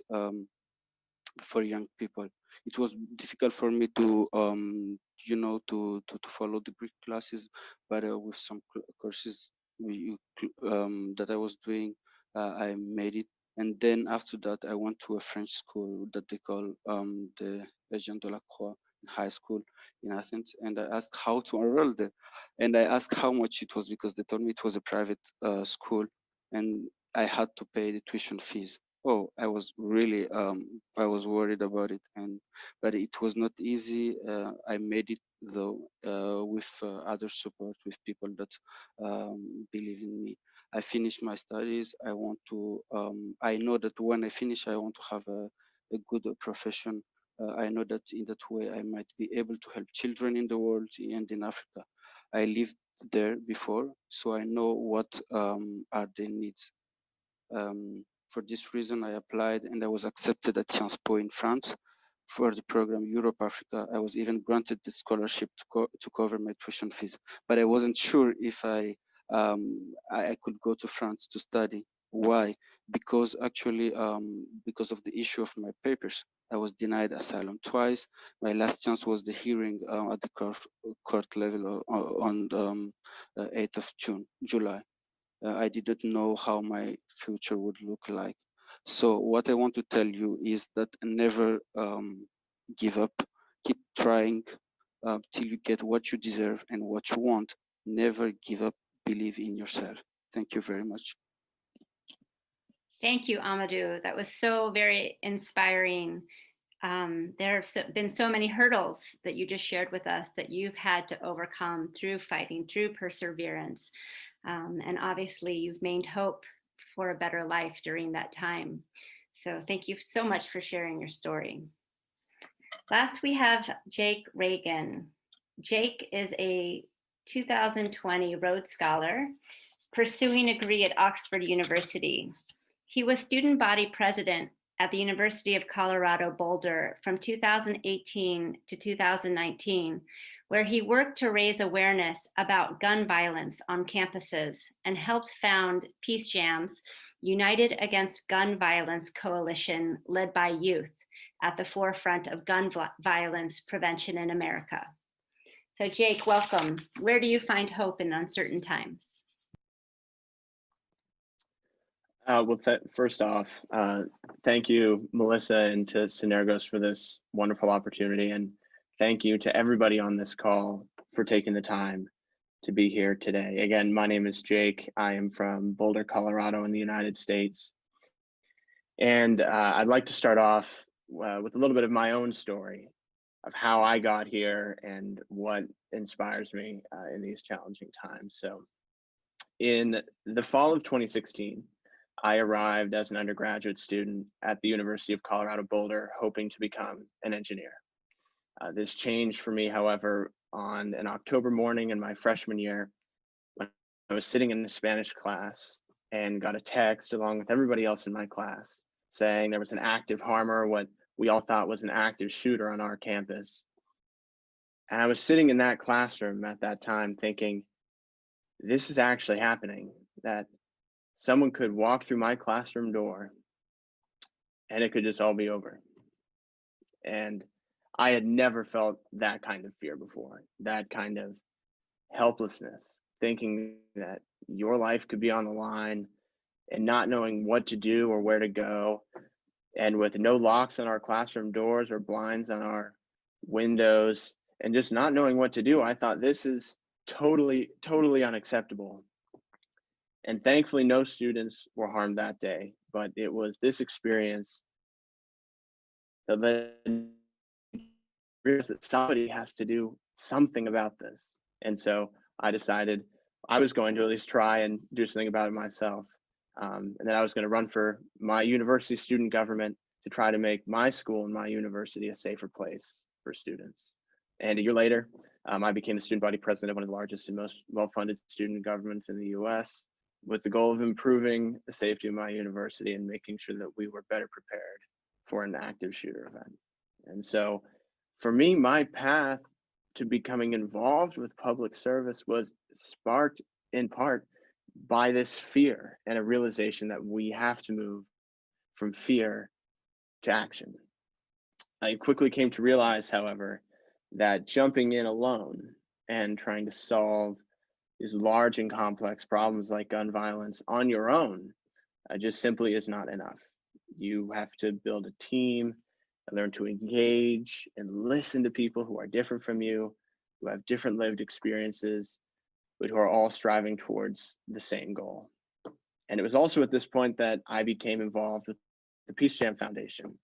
For young people, it was difficult for me to to follow the Greek classes, but with some courses that I was doing, I made it. And then after that, I went to a French school that they call the Legion de la Croix high school in Athens, and I asked how to enroll there, and I asked how much it was, because they told me it was a private school, and I had to pay the tuition fees. Oh, I was really I was worried about it, but it was not easy. I made it though, with other support, with people that believe in me. I finished my studies. I want to. I know that when I finish, I want to have a good profession. I know that in that way I might be able to help children in the world and in Africa. I lived there before, so I know what are their needs. For this reason, I applied and I was accepted at Sciences Po in France for the program Europe Africa. I was even granted the scholarship to cover my tuition fees, but I wasn't sure if I could go to France to study. Why? Because actually, because of the issue of my papers, I was denied asylum twice. My last chance was the hearing at the court level on 8th of July. I didn't know how my future would look like. So what I want to tell you is that never give up. Keep trying till you get what you deserve and what you want. Never give up. Believe in yourself. Thank you very much. Thank you, Amadou. That was so very inspiring. There have been so many hurdles that you just shared with us that you've had to overcome through fighting, through perseverance. And obviously, you've maintained hope for a better life during that time. So thank you so much for sharing your story. Last, we have Jake Reagan. Jake is a 2020 Rhodes Scholar pursuing a degree at Oxford University. He was student body president at the University of Colorado Boulder from 2018 to 2019, where he worked to raise awareness about gun violence on campuses and helped found PeaceJam's United Against Gun Violence Coalition, led by youth, at the forefront of gun violence prevention in America. So Jake, welcome. Where do you find hope in uncertain times? First off, thank you, Melissa, and to Synergos for this wonderful opportunity. And thank you to everybody on this call for taking the time to be here today. Again, my name is Jake. I am from Boulder, Colorado in the United States. And I'd like to start off with a little bit of my own story of how I got here and what inspires me in these challenging times. So in the fall of 2016, I arrived as an undergraduate student at the University of Colorado Boulder, hoping to become an engineer. This changed for me, however, on an October morning in my freshman year, when I was sitting in a Spanish class and got a text along with everybody else in my class saying there was an active harmer, what we all thought was an active shooter on our campus. And I was sitting in that classroom at that time thinking, this is actually happening, that someone could walk through my classroom door and it could just all be over. And I had never felt that kind of fear before, that kind of helplessness, thinking that your life could be on the line and not knowing what to do or where to go. And with no locks on our classroom doors or blinds on our windows and just not knowing what to do, I thought this is totally unacceptable. And thankfully, no students were harmed that day, but it was this experience that led me to realize that somebody has to do something about this. And so I decided I was going to at least try and do something about it myself. And then I was going to run for my university student government to try to make my school and my university a safer place for students. And a year later, I became the student body president of one of the largest and most well-funded student governments in the US, with the goal of improving the safety of my university and making sure that we were better prepared for an active shooter event. And so for me, my path to becoming involved with public service was sparked in part by this fear and a realization that we have to move from fear to action. I quickly came to realize, however, that jumping in alone and trying to solve these large and complex problems like gun violence on your own just simply is not enough. You have to build a team and learn to engage and listen to people who are different from you, who have different lived experiences, but who are all striving towards the same goal. And it was also at this point that I became involved with the PeaceJam Foundation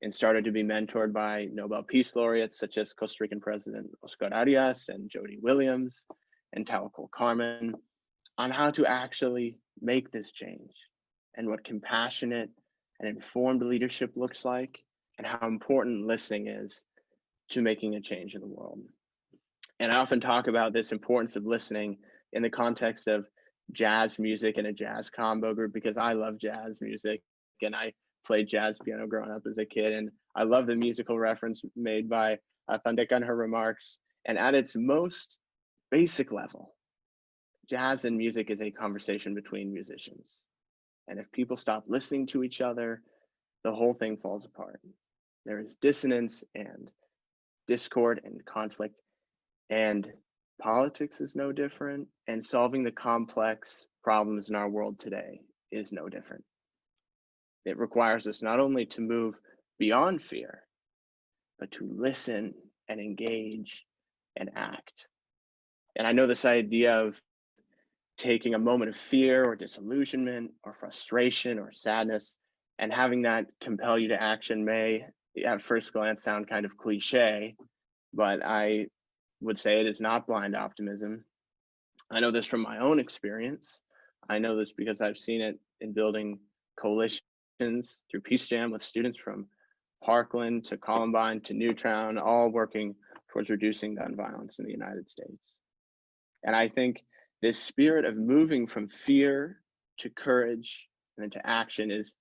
and started to be mentored by Nobel Peace Laureates such as Costa Rican President Oscar Arias and Jody Williams and Tawakkol Karman on how to actually make this change and what compassionate and informed leadership looks like and how important listening is to making a change in the world. And I often talk about this importance of listening in the context of jazz music and a jazz combo group, because I love jazz music and I played jazz piano growing up as a kid. And I love the musical reference made by Thandeka in her remarks. And at its most basic level, jazz and music is a conversation between musicians. And if people stop listening to each other, the whole thing falls apart. There is dissonance and discord and conflict, and politics is no different, and solving the complex problems in our world today is no different. It requires us not only to move beyond fear, but to listen and engage and act. And I know this idea of taking a moment of fear or disillusionment or frustration or sadness and having that compel you to action may at first glance sound kind of cliche, but I would say it is not blind optimism. I know this from my own experience. I know this because I've seen it in building coalitions through PeaceJam with students from Parkland to Columbine to Newtown, all working towards reducing gun violence in the United States. And I think this spirit of moving from fear to courage and then to action is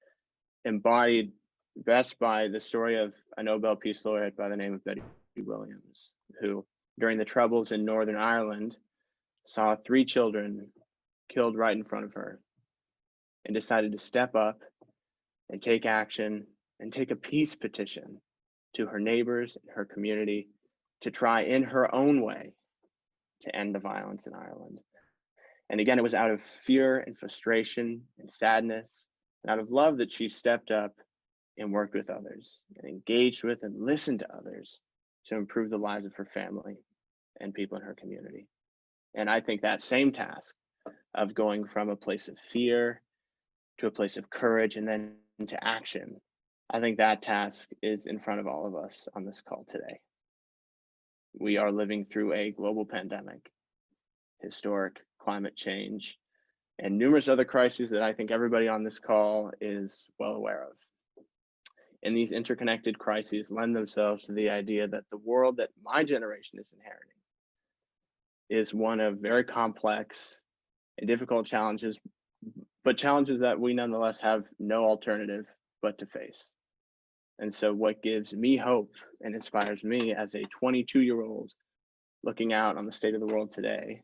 embodied best by the story of a Nobel Peace Laureate by the name of Jody Williams, who during the Troubles in Northern Ireland saw 3 children killed right in front of her and decided to step up and take action and take a peace petition to her neighbors and her community to try in her own way to end the violence in Ireland. And again, it was out of fear and frustration and sadness And out of love that she stepped up and worked with others and engaged with and listened to others to improve the lives of her family and people in her community. And I think that same task of going from a place of fear to a place of courage and then into action, I think that task is in front of all of us on this call today. We are living through a global pandemic, historic climate change, and numerous other crises that I think everybody on this call is well aware of. And these interconnected crises lend themselves to the idea that the world that my generation is inheriting is one of very complex and difficult challenges, but challenges that we nonetheless have no alternative but to face. And so what gives me hope and inspires me as a 22-year-old looking out on the state of the world today,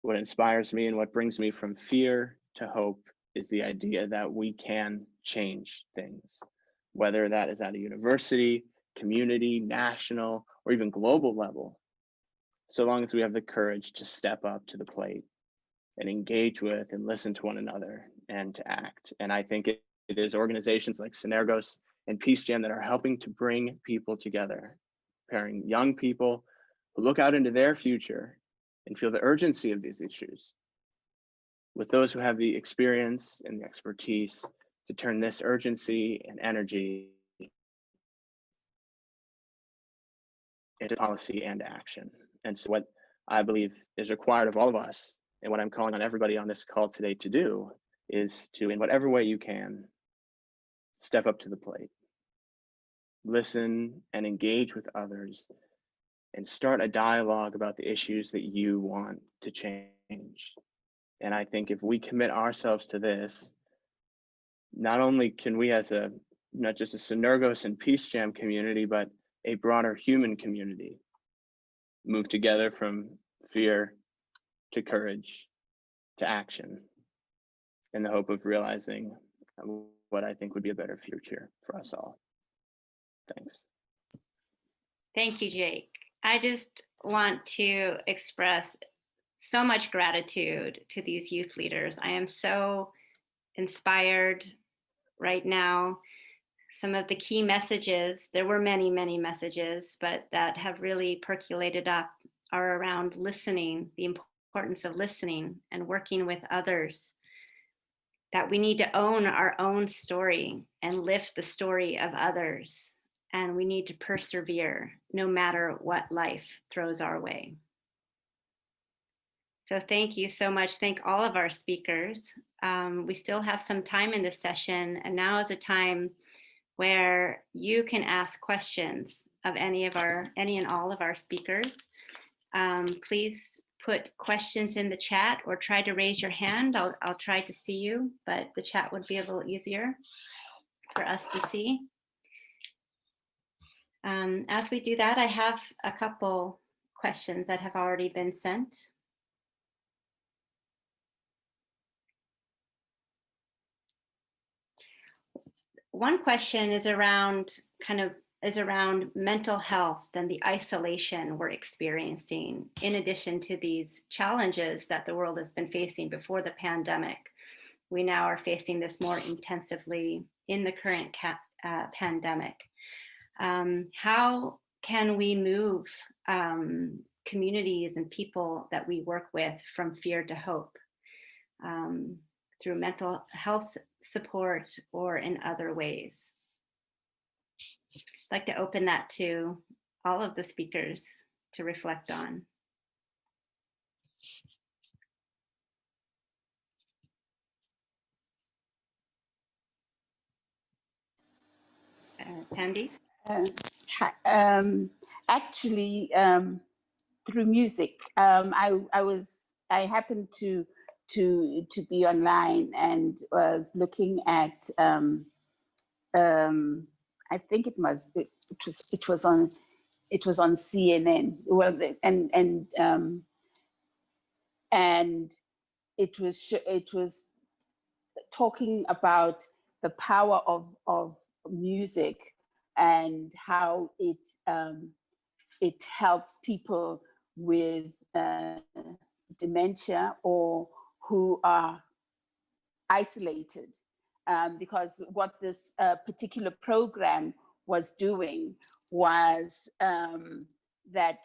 what inspires me and what brings me from fear to hope is the idea that we can change things, whether that is at a university, community, national, or even global level, so long as we have the courage to step up to the plate and engage with and listen to one another and to act. And I think it is organizations like Synergos and PeaceJam that are helping to bring people together, pairing young people who look out into their future and feel the urgency of these issues with those who have the experience and the expertise to turn this urgency and energy into policy and action. And so what I believe is required of all of us, and what I'm calling on everybody on this call today to do, is to, in whatever way you can, step up to the plate, listen and engage with others, and start a dialogue about the issues that you want to change. And I think if we commit ourselves to this, not only can we as a, not just a Synergos and PeaceJam community, but a broader human community, move together from fear to courage to action in the hope of realizing what I think would be a better future for us all. Thanks. Thank you, Jake. I just want to express so much gratitude to these youth leaders. I am so inspired right now. Some of the key messages, there were many, many messages, but that have really percolated up are around listening, the importance of listening and working with others, that we need to own our own story and lift the story of others. And we need to persevere no matter what life throws our way. So thank you so much. Thank all of our speakers. We still have some time in this session, and now is a time where you can ask questions of any and all of our speakers. Please put questions in the chat or try to raise your hand. I'll try to see you, but the chat would be a little easier for us to see. As we do that, I have a couple questions that have already been sent. One question is around mental health and the isolation we're experiencing, in addition to these challenges that the world has been facing before the pandemic. We now are facing this more intensively in the current pandemic. How can we move communities and people that we work with from fear to hope through mental health support or in other ways? I'd like to open that to all of the speakers to reflect on. Tandy? Actually, through music, I happened to be online and was looking at I think it was on CNN. Well, and it was talking about the power of music and how it helps people with dementia or who are isolated. because what this particular program was doing was that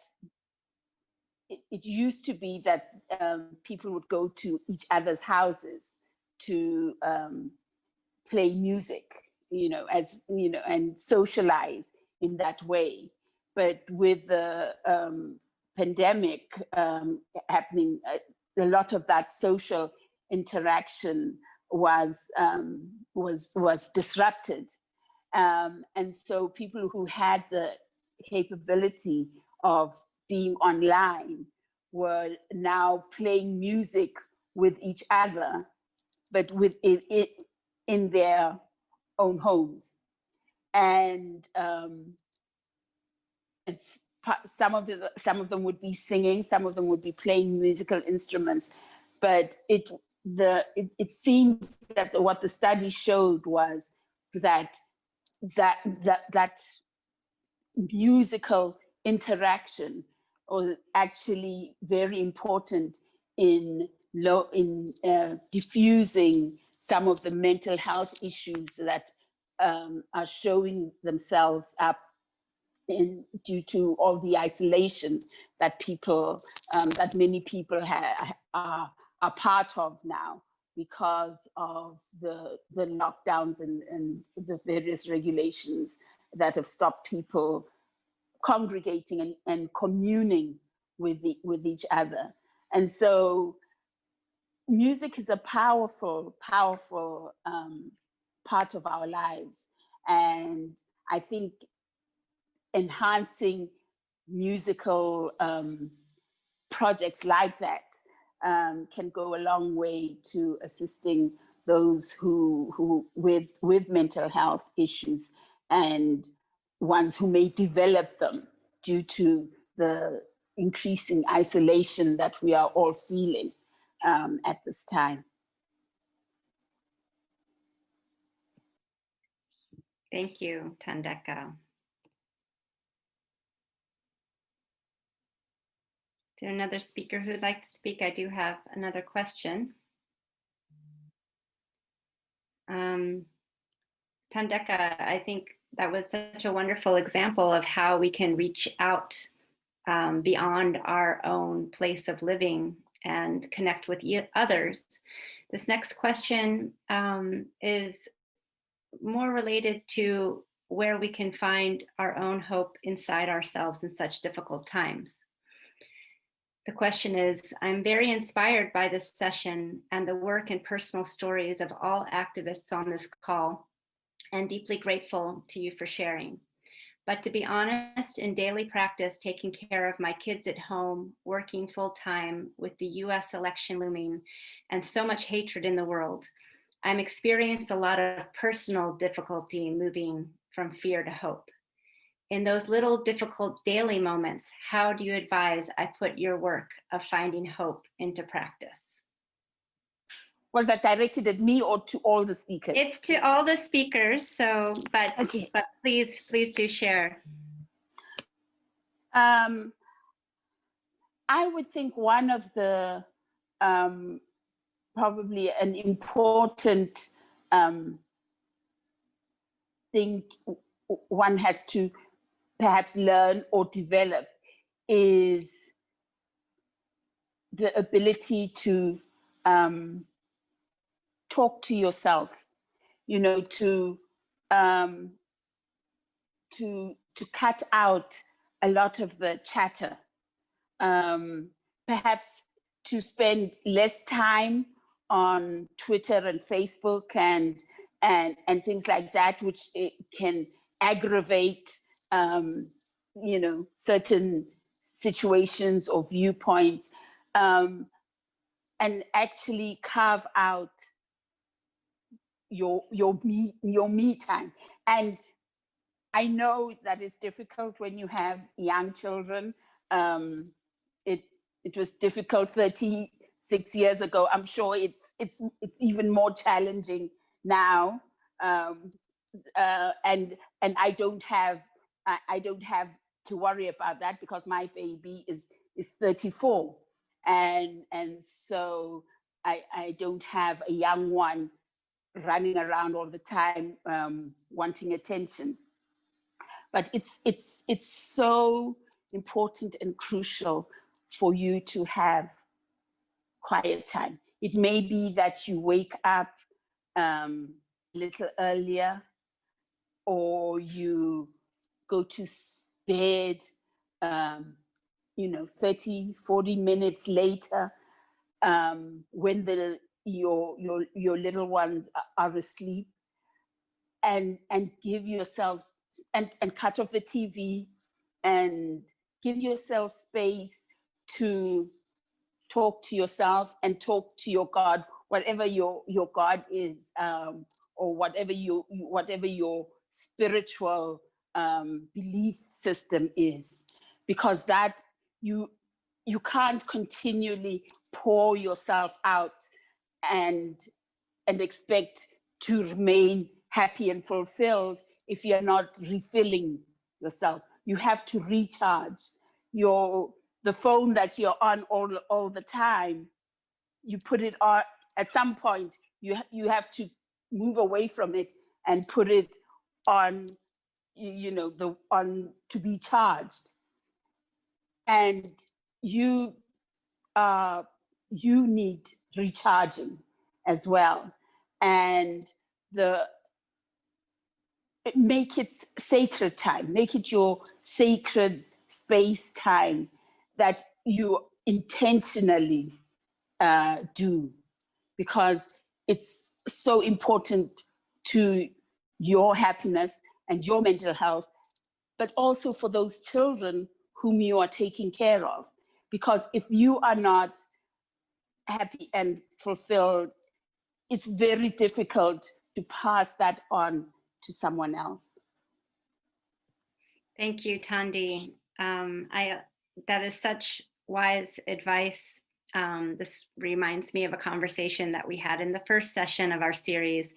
it used to be that people would go to each other's houses to play music, and socialize in that way. But with the pandemic happening, a lot of that social interaction was disrupted, and so people who had the capability of being online were now playing music with each other, but with it in their own homes. And some of them would be singing, some of them would be playing musical instruments, but it seems that what the study showed was that musical interaction was actually very important in diffusing some of the mental health issues that are showing themselves up due to all the isolation that many people are part of now because of the lockdowns and the various regulations that have stopped people congregating and communing with each other. And so music is a powerful part of our lives. And I think enhancing musical projects like that can go a long way to assisting those who with mental health issues and ones who may develop them due to the increasing isolation that we are all feeling at this time. Thank you, Thandeka. Is there another speaker who would like to speak? I do have another question. Thandeka, I think that was such a wonderful example of how we can reach out beyond our own place of living and connect with others. This next question is more related to where we can find our own hope inside ourselves in such difficult times. The question is, I'm very inspired by this session and the work and personal stories of all activists on this call, and deeply grateful to you for sharing. But to be honest, in daily practice, taking care of my kids at home, working full time with the US election looming, and so much hatred in the world, I'm experienced a lot of personal difficulty moving from fear to hope. In those little difficult daily moments, how do you advise I put your work of finding hope into practice? Was that directed at me or to all the speakers? It's to all the speakers, so, but please do share. I would think one of the, probably an important thing one has to perhaps learn or develop is the ability to talk to yourself, to cut out a lot of the chatter, perhaps to spend less time on Twitter and Facebook and things like that, which can aggravate, certain situations or viewpoints, and actually carve out your me time. And I know that it's difficult when you have young children. It was difficult 36 years ago. I'm sure it's even more challenging now. And I don't have to worry about that because my baby is 34, and so I don't have a young one running around all the time, wanting attention. But it's so important and crucial for you to have quiet time. It may be that you wake up a little earlier, or you go to bed, 30, 40 minutes later, when your little ones are asleep, and give yourself, and cut off the TV and give yourself space to talk to yourself and talk to your God, whatever your God is, or whatever your spiritual belief system is, because that you can't continually pour yourself out and expect to remain happy and fulfilled if you're not refilling yourself. You have to recharge. The phone that you're on all the time, you put it on. At some point, you have to move away from it and put it on, to be charged. And you need recharging as well. And make it sacred time, make it your sacred space time that you intentionally do, because it's so important to your happiness and your mental health, but also for those children whom you are taking care of. Because if you are not happy and fulfilled, it's very difficult to pass that on to someone else. Thank you, Thandi. That is such wise advice. This reminds me of a conversation that we had in the first session of our series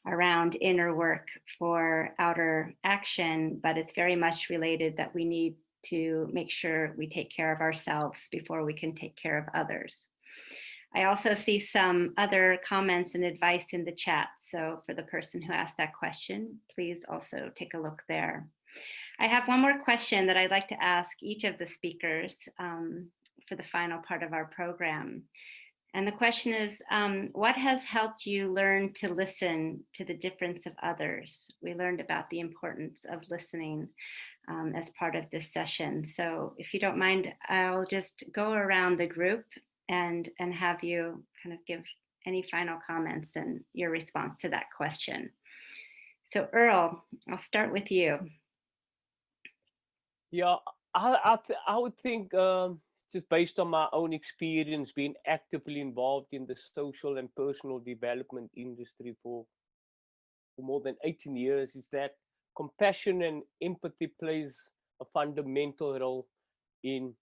around inner work for outer action, but it's very much related that we need to make sure we take care of ourselves before we can take care of others. I also see some other comments and advice in the chat. So for the person who asked that question, please also take a look there. I have one more question that I'd like to ask each of the speakers for the final part of our program. And the question is, what has helped you learn to listen to the difference of others? We learned about the importance of listening as part of this session. So if you don't mind, I'll just go around the group and have you kind of give any final comments and your response to that question. So Earl, I'll start with you. Yeah, I would think, just based on my own experience, being actively involved in the social and personal development industry for more than 18 years, is that compassion and empathy plays a fundamental role in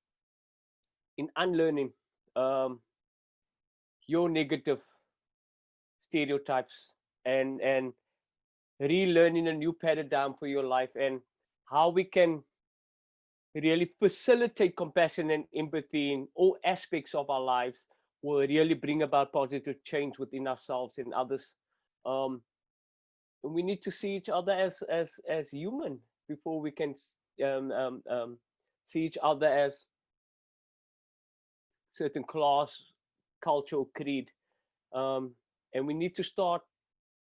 unlearning your negative stereotypes and relearning a new paradigm for your life, and how we can really facilitate compassion and empathy in all aspects of our lives will really bring about positive change within ourselves and others. And we need to see each other as human before we can see each other as certain class, culture, or creed. And we need to start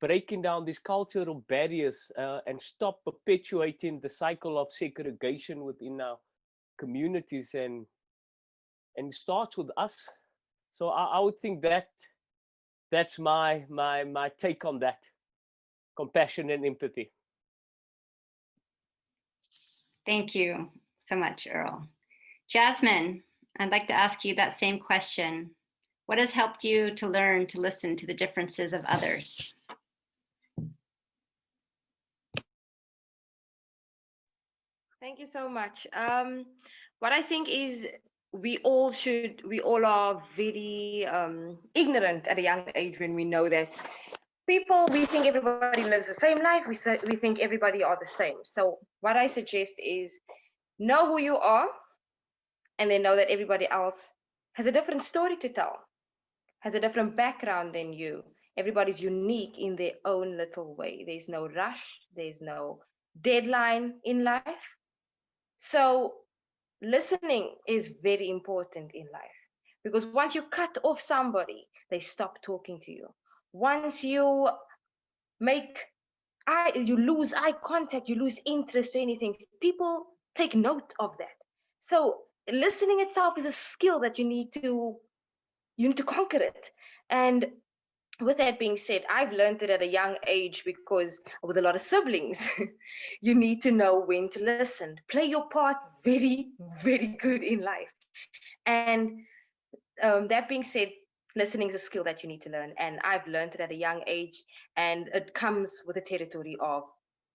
breaking down these cultural barriers and stop perpetuating the cycle of segregation within our communities, and it starts with us. So I would think that's my take on that: compassion and empathy. Thank you so much, Earl. Jasmine, I'd like to ask you that same question. What has helped you to learn to listen to the differences of others? Thank you so much. What I think is we all are very ignorant at a young age when we know that we think everybody lives the same life. We think everybody are the same. So what I suggest is know who you are, and then know that everybody else has a different story to tell, has a different background than you. Everybody's unique in their own little way. There's no rush, there's no deadline in life. So listening is very important in life, because once you cut off somebody, they stop talking to you. Once you you lose eye contact, you lose interest in anything, people take note of that. So listening itself is a skill that you need to conquer it. And with that being said, I've learned it at a young age, because with a lot of siblings, you need to know when to listen. Play your part very, very good in life. And that being said, listening is a skill that you need to learn. And I've learned it at a young age. And it comes with the territory of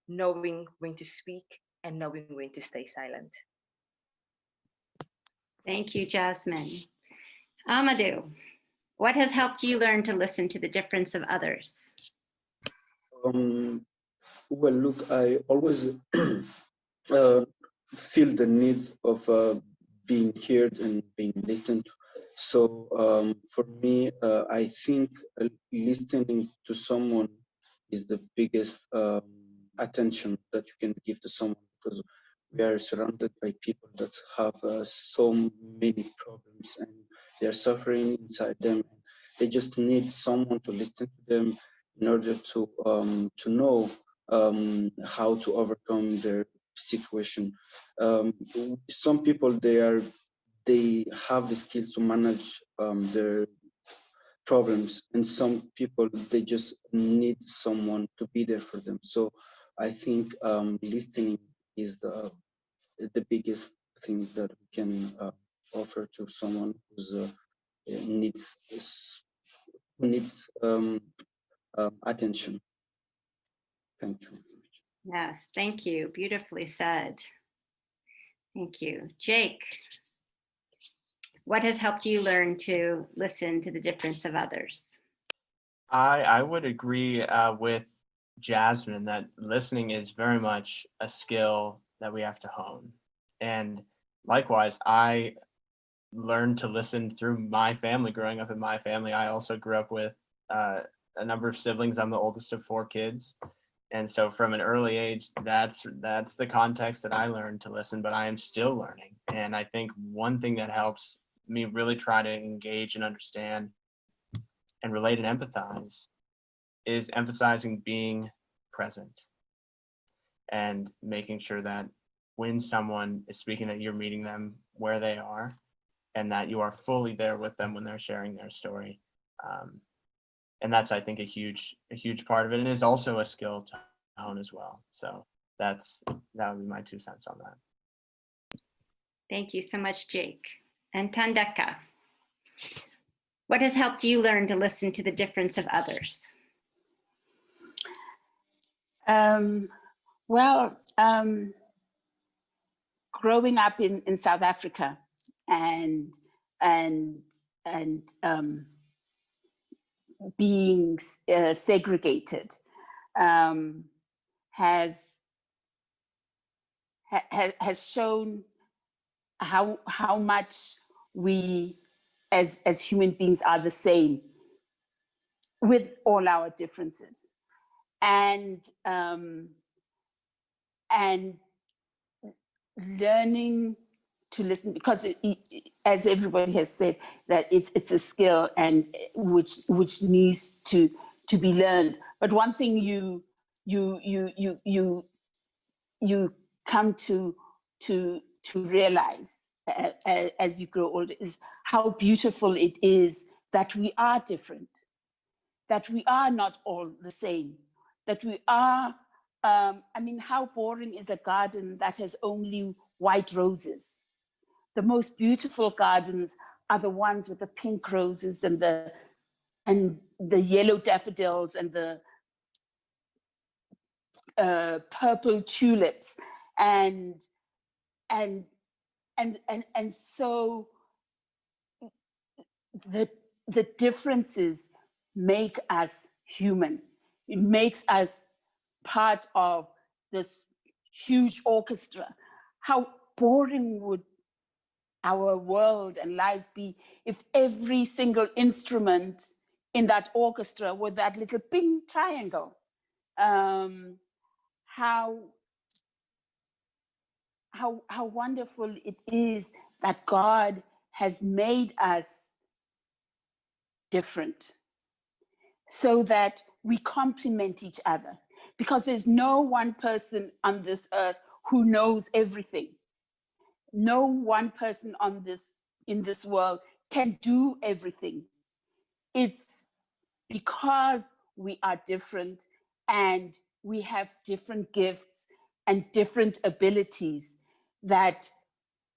knowing when to speak and knowing when to stay silent. Thank you, Jasmine. Amadou, what has helped you learn to listen to the difference of others? Well, look, I always feel the needs of being heard and being listened to. So for me, I think listening to someone is the biggest attention that you can give to someone, because we are surrounded by people that have so many problems and they're suffering inside them. They just need someone to listen to them in order to know how to overcome their situation. Some people they have the skill to manage their problems, and some people they just need someone to be there for them. So I think listening is the biggest thing that we can offer to someone who needs attention. Thank you. Yes, thank you. Beautifully said. Thank you. Jake, what has helped you learn to listen to the difference of others? I would agree with Jasmine that listening is very much a skill that we have to hone. And likewise, I learned to listen through my family. Growing up in my family, I also grew up with a number of siblings. I'm the oldest of 4 kids. And so from an early age, that's the context that I learned to listen, but I am still learning. And I think one thing that helps me really try to engage and understand and relate and empathize is emphasizing being present and making sure that when someone is speaking, that you're meeting them where they are and that you are fully there with them when they're sharing their story. And that's, I think, a huge part of it, and is also a skill to hone as well. So that would be my 2 cents on that. Thank you so much, Jake. And Tandeka, what has helped you learn to listen to the difference of others? Growing up in South Africa and being segregated has shown how much we as human beings are the same with all our differences, and learning to listen, because as everybody has said, that it's a skill and which needs to be learned. But one thing you come to realize as you grow older is how beautiful it is that we are different, that we are not all the same, that we are. I mean, how boring is a garden that has only white roses? The most beautiful gardens are the ones with the pink roses and the yellow daffodils and the purple tulips, and so the differences make us human. It makes us part of this huge orchestra. How boring would our world and lives be if every single instrument in that orchestra with that little pink triangle. How wonderful it is that God has made us different so that we complement each other, because there's no one person on this earth who knows everything. No one person in this world can do everything. It's because we are different and we have different gifts and different abilities that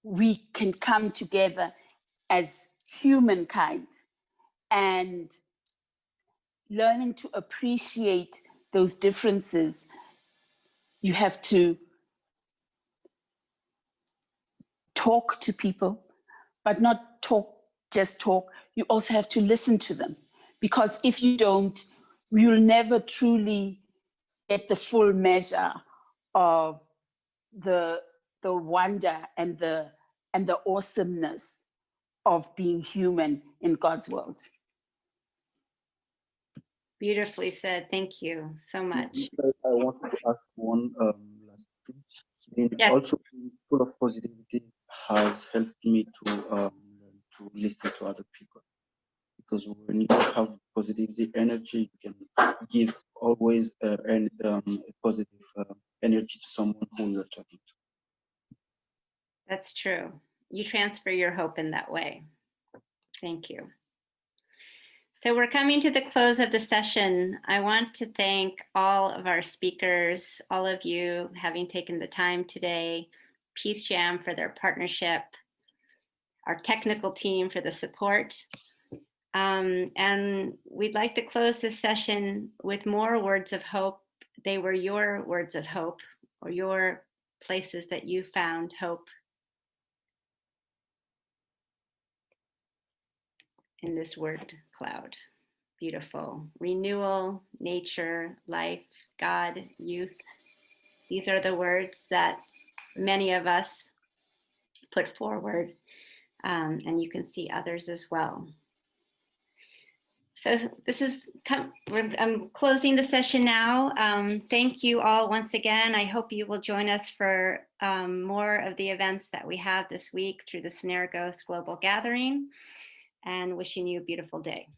we can come together as humankind, and learning to appreciate those differences. You have to talk to people, but not just talk. You also have to listen to them, because if you don't, you'll never truly get the full measure of the wonder and the awesomeness of being human in God's world. Beautifully said. Thank you so much. I want to ask one last thing. Yes. Also, being full of positivity has helped me to learn to listen to other people, because when you have positivity energy, you can give always a positive energy to someone who you're talking to. That's true. You transfer your hope in that way. Thank you. So we're coming to the close of the session. I want to thank all of our speakers, all of you having taken the time today, PeaceJam for their partnership, our technical team for the support. And we'd like to close this session with more words of hope. They were your words of hope, or your places that you found hope in this word cloud. Beautiful. Renewal, nature, life, God, youth. These are the words that many of us put forward, and you can see others as well. So this is, I'm closing the session now. Thank you all once again. I hope you will join us for more of the events that we have this week through the Synergos Global Gathering, and wishing you a beautiful day.